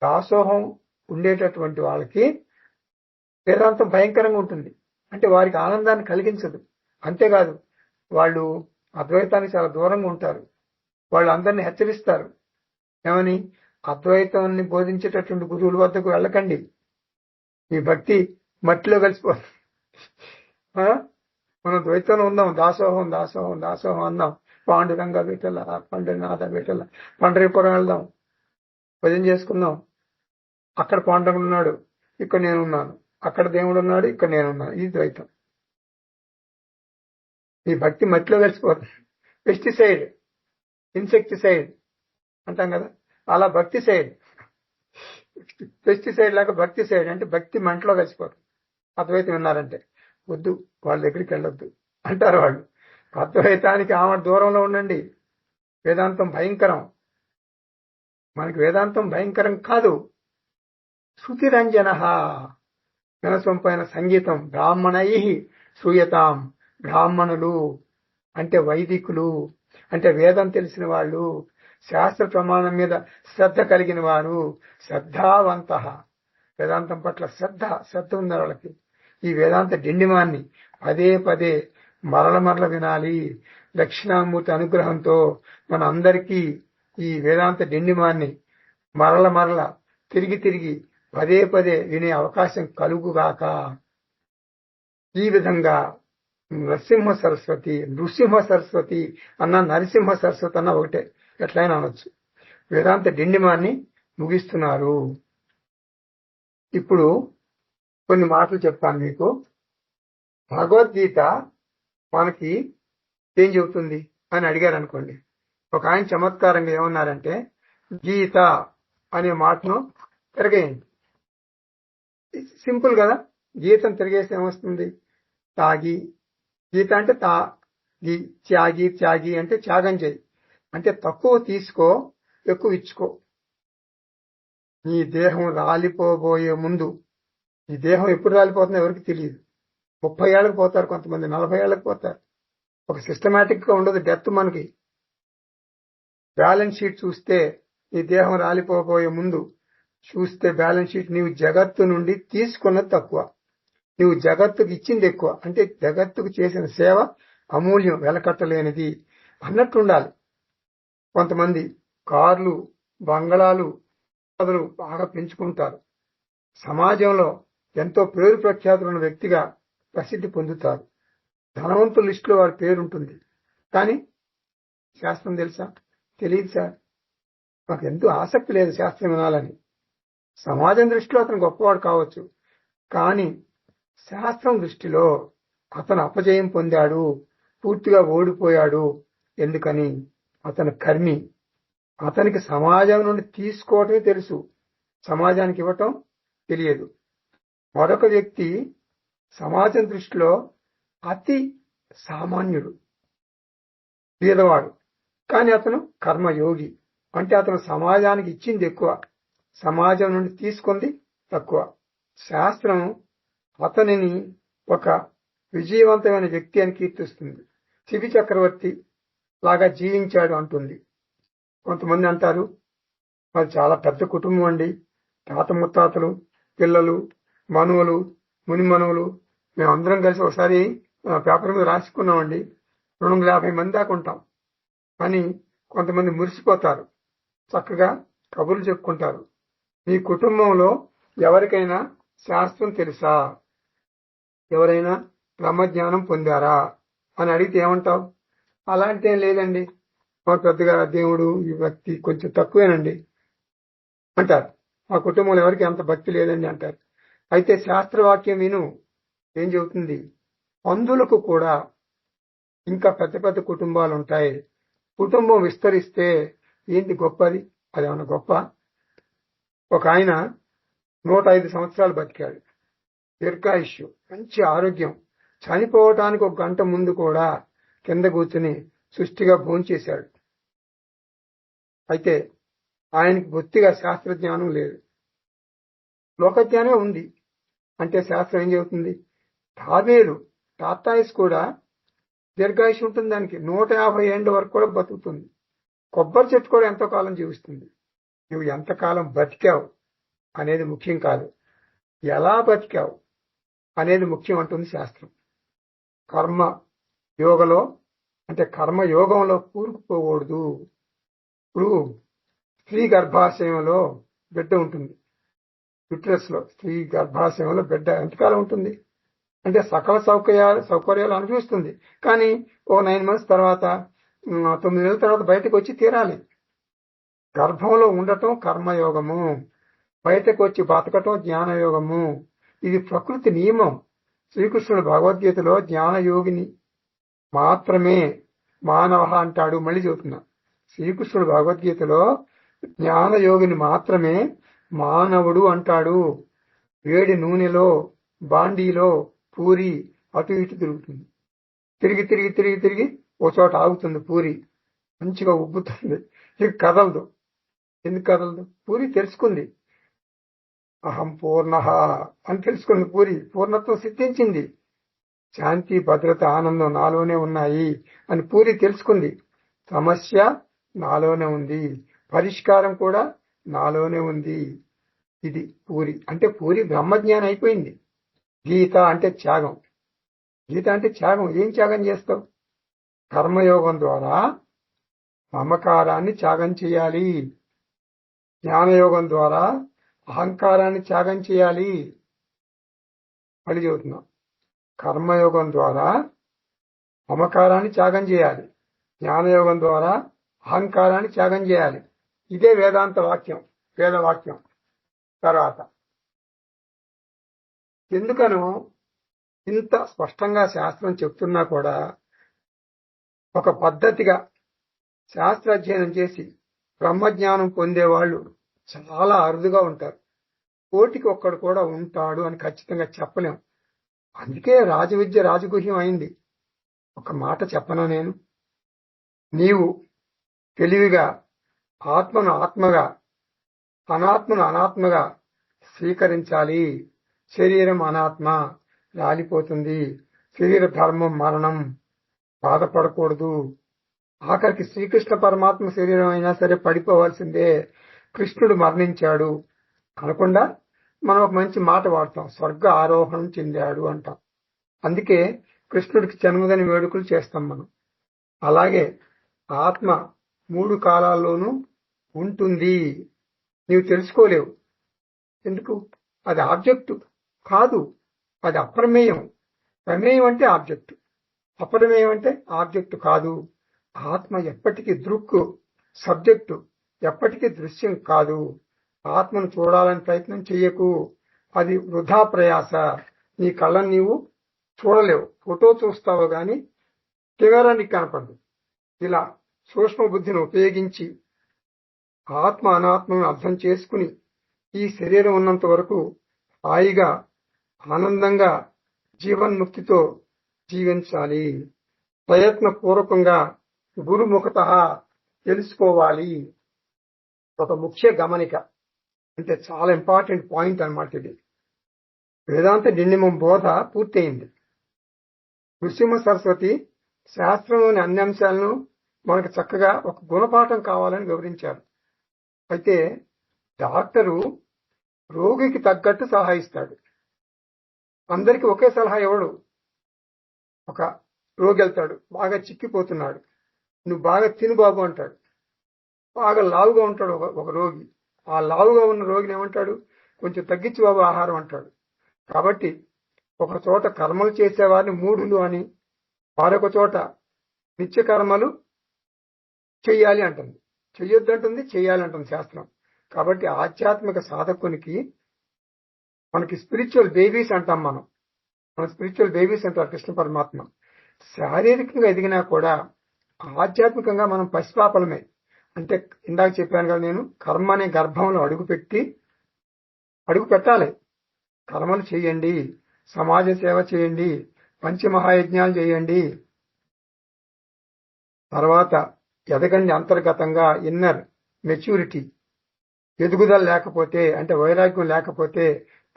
దాసోహం ఉండేటటువంటి వాళ్ళకి వేదాంతం భయంకరంగా ఉంటుంది, అంటే వారికి ఆనందాన్ని కలిగించదు. అంతేకాదు, వాళ్ళు అద్వైతానికి చాలా దూరంగా ఉంటారు. వాళ్ళు అందరినీ హెచ్చరిస్తారు. ఏమని? అద్వైతాన్ని బోధించేటటువంటి గురువుల వద్దకు వెళ్ళకండి, మీ భక్తి మట్టిలో కలిసిపోతుంది. మనం ద్వైతంలో ఉందాం, దాసోహం దాసోహం దాసోహం అందాం. పాండురంగ విఠల, పండునాథ విఠల, పండరీపురం వెళ్దాం, భజన చేసుకుందాం. అక్కడ పాండురంగుడు ఉన్నాడు, ఇక్కడ నేనున్నాను. అక్కడ దేవుడు ఉన్నాడు, ఇక్కడ నేనున్నాను. ఇది ద్వైతం. ఈ భక్తి మట్టిలో కలిసిపోతుంది. పెస్టిసైడ్, ఇన్సెక్టిసైడ్ అంటాం కదా, అలా భక్తి సైడ్. పెస్టిసైడ్ లాగా భక్తి సైడ్, అంటే భక్తి మంటలో కలిసిపోతుంది. అద్వైతం విన్నారంటే వద్దు, వాళ్ళ దగ్గరికి వెళ్ళొద్దు అంటారు వాళ్ళు. అద్వైతానికి ఆమె దూరంలో ఉండండి. వేదాంతం భయంకరం. మనకి వేదాంతం భయంకరం కాదు. శృతి రంజన, వినసొంపైన సంగీతం. బ్రాహ్మణై శ్రూయతాం, బ్రాహ్మణులు అంటే వైదికులు, అంటే వేదం తెలిసిన వాళ్ళు, శాస్త్ర ప్రమాణం మీద శ్రద్ధ కలిగిన వారు, శ్రద్ధావంత. వేదాంతం పట్ల శ్రద్ధ ఉంది వాళ్ళకి. ఈ వేదాంత డెండిమాన్ని పదే పదే మరల వినాలి. దక్షిణామూర్తి అనుగ్రహంతో మన అందరికీ ఈ వేదాంత డెండిమాన్ని మరల తిరిగి పదే పదే వినే అవకాశం కలుగుగాక. ఈ విధంగా నృసింహ సరస్వతి అన్న నరసింహ సరస్వతి అన్న ఒకటే, ఎట్లయినా అనొచ్చు. వేదాంత డెండిమాన్ని ముగిస్తున్నారు. ఇప్పుడు కొన్ని మాటలు చెప్తాను మీకు. భగవద్గీత మనకి ఏం చెబుతుంది అని అడిగారు అనుకోండి. ఒక ఆయన చమత్కారంగా ఏమన్నారంటే, గీత అనే మాటను తిరగేయండి. సింపుల్ కదా, గీతను తిరిగేస్తే ఏమొస్తుంది? తాగి. గీత అంటే తాగి, త్యాగి అంటే త్యాగం చేయి, అంటే తక్కువ తీసుకో, ఎక్కువ ఇచ్చుకో. నీ దేహం రాలిపోబోయే ముందు, ఈ దేహం ఎప్పుడు రాలిపోతుందో ఎవరికి తెలియదు. 30 ఏళ్ళకి పోతారు, కొంతమంది 40 ఏళ్ళకి పోతారు. ఒక సిస్టమేటిక్ గా ఉండదు డెత్. మనకి బ్యాలెన్స్ షీట్ చూస్తే ఈ దేహం రాలిపోబోయే ముందు చూస్తే బ్యాలెన్స్ షీట్, నీవు జగత్తు నుండి తీసుకున్నది తక్కువ, నువ్వు జగత్తుకు ఇచ్చింది ఎక్కువ. అంటే జగత్తుకు చేసిన సేవ అమూల్యం, వెలకట్టలేనిది అన్నట్టుండాలి. కొంతమంది కార్లు, బంగళాలు బాగా పెంచుకుంటారు. సమాజంలో ఎంతో పేరు ప్రఖ్యాతులున్న వ్యక్తిగా ప్రసిద్ధి పొందుతారు. ధనవంతుల లిస్టులో వాడి పేరు ఉంటుంది. కానీ శాస్త్రం తెలుసా? తెలియదు సార్. నాకు ఎంతో ఆసక్తి లేదు శాస్త్రం వినాలని. సమాజం దృష్టిలో అతను గొప్పవాడు కావచ్చు, కానీ శాస్త్రం దృష్టిలో అతను అపజయం పొందాడు, పూర్తిగా ఓడిపోయాడు. ఎందుకని? అతను కర్మి. అతనికి సమాజం నుండి తీసుకోవటమే తెలుసు, సమాజానికి ఇవ్వటం తెలియదు. మరొక వ్యక్తి సమాజం దృష్టిలో అతి సామాన్యుడు, పేదవాడు, కానీ అతను కర్మయోగి. అంటే అతను సమాజానికి ఇచ్చింది ఎక్కువ, సమాజం నుండి తీసుకుంది తక్కువ. శాస్త్రం అతనిని ఒక విజయవంతమైన వ్యక్తి అని కీర్తిస్తుంది. శిబి చక్రవర్తి లాగా జీవించాడు అంటుంది. కొంతమంది అంటారు, మరి చాలా పెద్ద కుటుంబం అండి, తాత ముత్తాతలు, పిల్లలు, మనువులు, ముని మనువులు, మేమందరం కలిసి ఒకసారి పేపర్ మీద రాసుకున్నామండి, 250 మంది దాకా ఉంటాం అని కొంతమంది మురిసిపోతారు. చక్కగా కబుర్లు చెప్పుకుంటారు. మీ కుటుంబంలో ఎవరికైనా శాస్త్రం తెలుసా? ఎవరైనా బ్రహ్మజ్ఞానం పొందారా అని అడిగితే ఏమంటావు? అలాంటి ఏం లేదండి, మా పెద్దగా దేవుడు ఈ భక్తి కొంచెం తక్కువేనండి అంటారు. మా కుటుంబంలో ఎవరికి అంత భక్తి లేదండి అంటారు. అయితే శాస్త్రవాక్యం విను, ఏం చెబుతుంది? పందులకు కూడా ఇంకా పెద్ద పెద్ద కుటుంబాలు ఉంటాయి. కుటుంబం విస్తరిస్తే ఏంటి గొప్పది? అదేమన్నా గొప్ప? ఒక ఆయన 105 సంవత్సరాలు బతికాడు, దీర్ఘాయుష్యు, మంచి ఆరోగ్యం. చనిపోవటానికి 1 గంట ముందు కూడా కింద కూర్చుని సుష్టిగా భోంచేశాడు. అయితే ఆయనకి బొత్తిగా శాస్త్రజ్ఞానం లేదు, లోకజ్ఞానమే ఉంది. అంటే శాస్త్రం ఏం చెబుతుంది? తాబేలు, టార్టాయిస్ కూడా దీర్ఘాయుష్ ఉంటుంది, దానికి 150 ఏళ్ల వరకు కూడా బతుకుతుంది. కొబ్బరి చెట్టు కూడా ఎంతో కాలం జీవిస్తుంది. నువ్వు ఎంతకాలం బతికావు అనేది ముఖ్యం కాదు, ఎలా బతికావు అనేది ముఖ్యం అంటుంది శాస్త్రం. కర్మ యోగలో అంటే కర్మయోగంలో కూరుకుపోకూడదు. ఇప్పుడు స్త్రీ గర్భాశయంలో బిడ్డ ఉంటుంది, యుట్రస్ లో స్త్రీ గర్భాశయంలో బిడ్డ ఎంతకాలం ఉంటుంది? అంటే సకల సౌకర్యాలు అనుభవిస్తుంది, కానీ ఓ 9 months తర్వాత 9 నెలల తర్వాత బయటకు వచ్చి తీరాలి. గర్భంలో ఉండటం కర్మయోగము, బయటకు వచ్చి బతకటం జ్ఞానయోగము. ఇది ప్రకృతి నియమం. శ్రీకృష్ణుడు భగవద్గీతలో జ్ఞానయోగిని మాత్రమే మానవ అంటాడు. మళ్ళీ చెబుతున్నా, శ్రీకృష్ణుడు భగవద్గీతలో జ్ఞానయోగిని మాత్రమే మానవుడు అంటాడు. వేడి నూనెలో బాండీలో పూరి అటు ఇటు తిరుగుతుంది, తిరిగి తిరిగి తిరిగి తిరిగి ఓ చోట ఆగుతుంది. పూరి మంచిగా ఉబ్బుతుంది, ఇక కదలదు. ఎందుకు కదలదు? పూరి తెలుసుకుంది, అహం పూర్ణ అని తెలుసుకుంది. పూరి పూర్ణత్వం సిద్ధించింది. శాంతి, భద్రత, ఆనందం నాలోనే ఉన్నాయి అని పూరి తెలుసుకుంది. సమస్య నాలోనే ఉంది, పరిష్కారం కూడా నాలోనే ఉంది. ఇది పూరి అంటే. పూరి బ్రహ్మజ్ఞానం అయిపోయింది. గీత అంటే త్యాగం. గీత అంటే త్యాగం. ఏం త్యాగం చేస్తావు? కర్మయోగం ద్వారా మమకారాన్ని త్యాగం చేయాలి, జ్ఞానయోగం ద్వారా అహంకారాన్ని త్యాగం చేయాలి. మళ్ళీ చెబుతున్నా, కర్మయోగం ద్వారా మమకారాన్ని త్యాగం చేయాలి, జ్ఞానయోగం ద్వారా అహంకారాన్ని త్యాగం చేయాలి. ఇదే వేదాంత వాక్యం, వేదవాక్యం. తర్వాత ఎందుకనో ఇంత స్పష్టంగా శాస్త్రం చెప్తున్నా కూడా ఒక పద్ధతిగా శాస్త్రాధ్యయనం చేసి బ్రహ్మజ్ఞానం పొందేవాళ్ళు చాలా అరుదుగా ఉంటారు. కోటికి ఒక్కడు కూడా ఉంటాడు అని ఖచ్చితంగా చెప్పలేం. అందుకే రాజవిద్య రాజగుహ్యం అయింది. ఒక మాట చెప్పనా నేను? నీవు తెలివిగా ఆత్మను ఆత్మగా, అనాత్మను అనాత్మగా స్వీకరించాలి. శరీరం అనాత్మ, రాలిపోతుంది. శరీర ధర్మం మరణం, బాధపడకూడదు. ఆఖరికి శ్రీకృష్ణ పరమాత్మ శరీరం అయినా సరే పడిపోవాల్సిందే. కృష్ణుడు మరణించాడు అనకుండా మనం ఒక మంచి మాట వాడతాం, స్వర్గ ఆరోహణం చెందాడు అంటాం. అందుకే కృష్ణుడికి జన్మదిన వేడుకలు చేస్తాం మనం. అలాగే ఆత్మ 3 కాలాల్లోనూ ఉంటుంది. నీవు తెలుసుకోలేవు. ఎందుకు? అది ఆబ్జెక్టు కాదు, అది అప్రమేయం. ప్రమేయం అంటే ఆబ్జెక్టు. అపరమేమంటే ఆబ్జెక్ట్ కాదు. ఆత్మ ఎప్పటికీ దృక్కు, సబ్జెక్టు ఎప్పటికీ దృశ్యం కాదు. ఆత్మను చూడాలని ప్రయత్నం చెయ్యకు, అది వృధా ప్రయాస. నీ కళ్ళని నీవు చూడలేవు. ఫోటో చూస్తావు గాని కెమెరా నీకు కనపడదు. ఇలా సూక్ష్మ బుద్ధిని ఉపయోగించి ఆత్మ అనాత్మను అర్థం చేసుకుని ఈ శరీరం ఉన్నంత వరకు హాయిగా ఆనందంగా జీవన్ముక్తితో జీవించాలి. ప్రయత్నపూర్వకంగా గురుముఖత తెలుసుకోవాలి. ఒక ముఖ్య గమనిక, అంటే చాలా ఇంపార్టెంట్ పాయింట్ అన్నమాట ఇది. వేదాంత డిండిమం బోధ పూర్తయింది. నృసింహ సరస్వతి శాస్త్రంలోని అన్ని అంశాలను మనకు చక్కగా ఒక గుణపాఠం కావాలని వివరించారు. అయితే డాక్టరు రోగికి తగ్గట్టు సలహా ఇస్తాడు. అందరికీ ఒకే సలహా ఇవ్వడు. ఒక రోగి వెళ్తాడు, బాగా చిక్కిపోతున్నాడు, నువ్వు బాగా తిను బాబు అంటాడు. బాగా లావుగా ఉంటాడు ఒక రోగి. ఆ లావుగా ఉన్న రోగిని ఏమంటాడు, కొంచెం తగ్గించి బాబు ఆహారం అంటాడు. కాబట్టి ఒక చోట కర్మలు చేసేవారిని మూఢులు అని, మరొక చోట నిత్య కర్మలు చెయ్యాలి అంటుంది, చెయ్యొద్దంటుంది, చెయ్యాలి అంటుంది శాస్త్రం. కాబట్టి ఆధ్యాత్మిక సాధకునికి మనకి స్పిరిచువల్ బేబీస్ అంటాం మనం. మన స్పిరిచువల్ బేబీస్ అంటారు కృష్ణ పరమాత్మ. శారీరకంగా ఎదిగినా కూడా ఆధ్యాత్మికంగా మనం పసిపాపలమే. అంటే ఇందాక చెప్పాను కదా నేను, కర్మ అనే గర్భంలో అడుగు పెట్టాలి. కర్మలు చేయండి, సమాజ సేవ చేయండి, పంచమహాయజ్ఞాలు చేయండి. తర్వాత ఎదగండి అంతర్గతంగా, ఇన్నర్ మెచ్యూరిటీ. ఎదుగుదల లేకపోతే, అంటే వైరాగ్యం లేకపోతే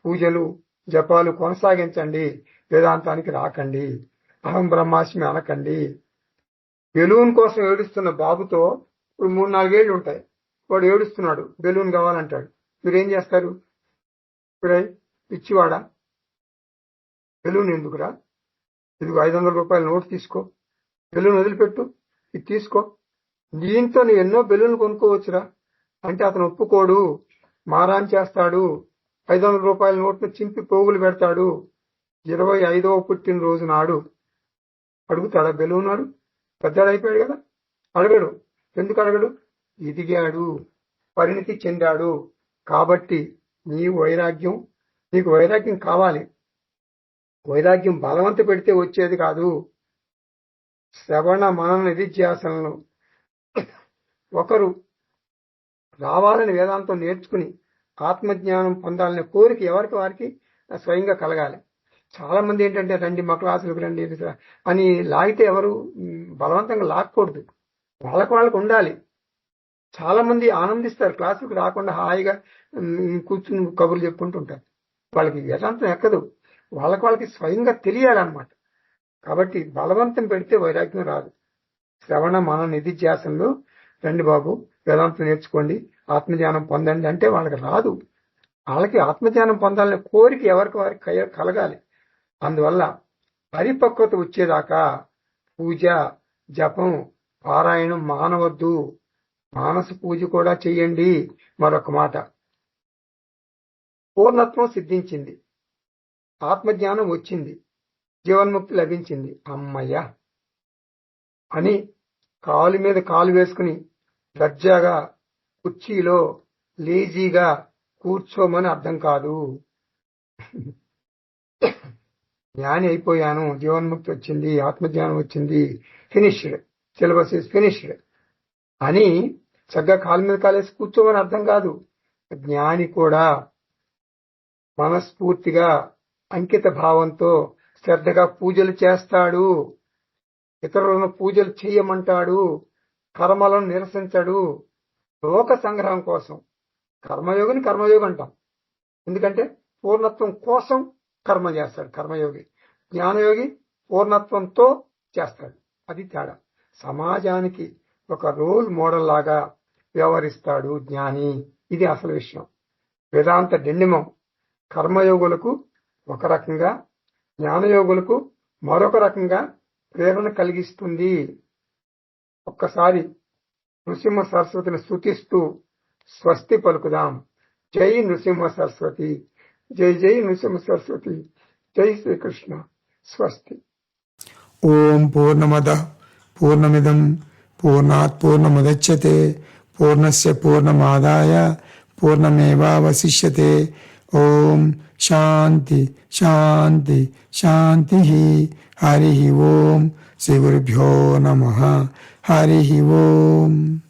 పూజలు జపాలు కొనసాగించండి, వేదాంతానికి రాకండి, అహం బ్రహ్మాస్మి అనకండి. బెలూన్ కోసం ఏడుస్తున్న బాబుతో ఇప్పుడు 3-4 ఏళ్ళు ఉంటాయి, వాడు ఏడుస్తున్నాడు, బెలూన్ కావాలంటాడు. మీరేం చేస్తారు? ఇప్పుడే పిచ్చివాడా, బెలూన్ ఎందుకురా, ఇదిగో 500 రూపాయల నోటు తీసుకో, బెలూన్ వదిలిపెట్టు, ఇది తీసుకో, దీంతో నువ్వు ఎన్నో బెలూన్లు కొనుక్కోవచ్చురా అంటే అతను ఒప్పుకోడు, మారాన్ చేస్తాడు. 500 రూపాయల నోట్ను చింపి పోగులు పెడతాడు. 25వ పుట్టినరోజు నాడు అడుగుతాడా బెలూన్? నాడు పెద్దాడు అయిపోయాడు కదా, అడగడు. ఎందుకు అడగడు? ఎదిగాడు, పరిణితి చెందాడు. కాబట్టి నీకు వైరాగ్యం కావాలి. వైరాగ్యం బలవంత పెడితే వచ్చేది కాదు. శ్రవణ మనన నిధిధ్యాసనలు ఒకరు రావాలని వేదాంతం నేర్చుకుని ఆత్మజ్ఞానం పొందాలనే కోరిక ఎవరికి వారికి స్వయంగా కలగాలి. చాలా మంది ఏంటంటే రండి మా క్లాసులకు రండి అని లాగితే ఎవరు బలవంతంగా లాక్కూడదు, వాళ్ళకు ఉండాలి. చాలా మంది ఆనందిస్తారు క్లాసులకు రాకుండా, హాయిగా కూర్చుని కబుర్లు చెప్పుకుంటూ ఉంటారు. వాళ్ళకి వేదాంతం ఎక్కదు, వాళ్ళకి స్వయంగా తెలియాలన్నమాట. కాబట్టి బలవంతం పెడితే వైరాగ్యం రాదు. శ్రవణ మన నిధిధ్యాసనలు రండి బాబు వేదాంతం నేర్చుకోండి, ఆత్మజ్ఞానం పొందండి అంటే వాళ్ళకి రాదు. వాళ్ళకి ఆత్మజ్ఞానం పొందాలనే కోరిక ఎవరికి వారికి కలగాలి. అందువల్ల పరిపక్వత వచ్చేదాకా పూజ జపం పారాయణం మానవద్దు. మానస పూజ కూడా చెయ్యండి. మరొక మాట, పూర్ణత్వం సిద్ధించింది, ఆత్మజ్ఞానం వచ్చింది, జీవన్ముక్తి లభించింది, అమ్మయ్య అని కాలు మీద కాలు వేసుకుని దర్జాగా కుర్చీలో లేజీగా కూర్చోమని అర్థం కాదు. జ్ఞాని అయిపోయాను, జీవన్ముక్తి వచ్చింది, ఆత్మజ్ఞానం వచ్చింది, ఫినిష్డ్, సిలబస్ ఇస్ ఫినిష్డ్ అని చక్కగా కాలు మీద కాలేసి కూర్చోమని అర్థం కాదు. జ్ఞాని కూడా మనస్ఫూర్తిగా అంకిత భావంతో శ్రద్ధగా పూజలు చేస్తాడు. ఇతరులను పూజలు చేయమంటాడు, కర్మలను నిరసించడు. లోక సంగ్రహం కోసం కర్మయోగిని కర్మయోగి అంటాం, ఎందుకంటే పూర్ణత్వం కోసం కర్మ చేస్తాడు కర్మయోగి. జ్ఞానయోగి పూర్ణత్వంతో చేస్తాడు, అది తేడా. సమాజానికి ఒక రోల్ మోడల్ లాగా వ్యవహరిస్తాడు జ్ఞాని. ఇది అసలు విషయం. వేదాంత డిండిమం కర్మయోగులకు ఒక రకంగా, జ్ఞానయోగులకు మరొక రకంగా ప్రేరణ కలిగిస్తుంది. ఒక్కసారి నృసింహ సరస్వతిని స్తుతిస్తూ స్వస్తి పలుకుదాం. జై నృసింహ సరస్వతి, జై జై నృసింహ సరస్వతి, జై శ్రీకృష్ణ, స్వస్తి. ఓం పూర్ణమద పూర్ణమిదం పూర్ణాత్ పూర్ణముదచ్యతే పూర్ణస్య పూర్ణమాదాయ పూర్ణమేవావశిష్యతే. ఓం శాంతి శాంతి శాంతి. హరి ఓం. శ్రీ గురుభ్యో నమః. హరి ఓం.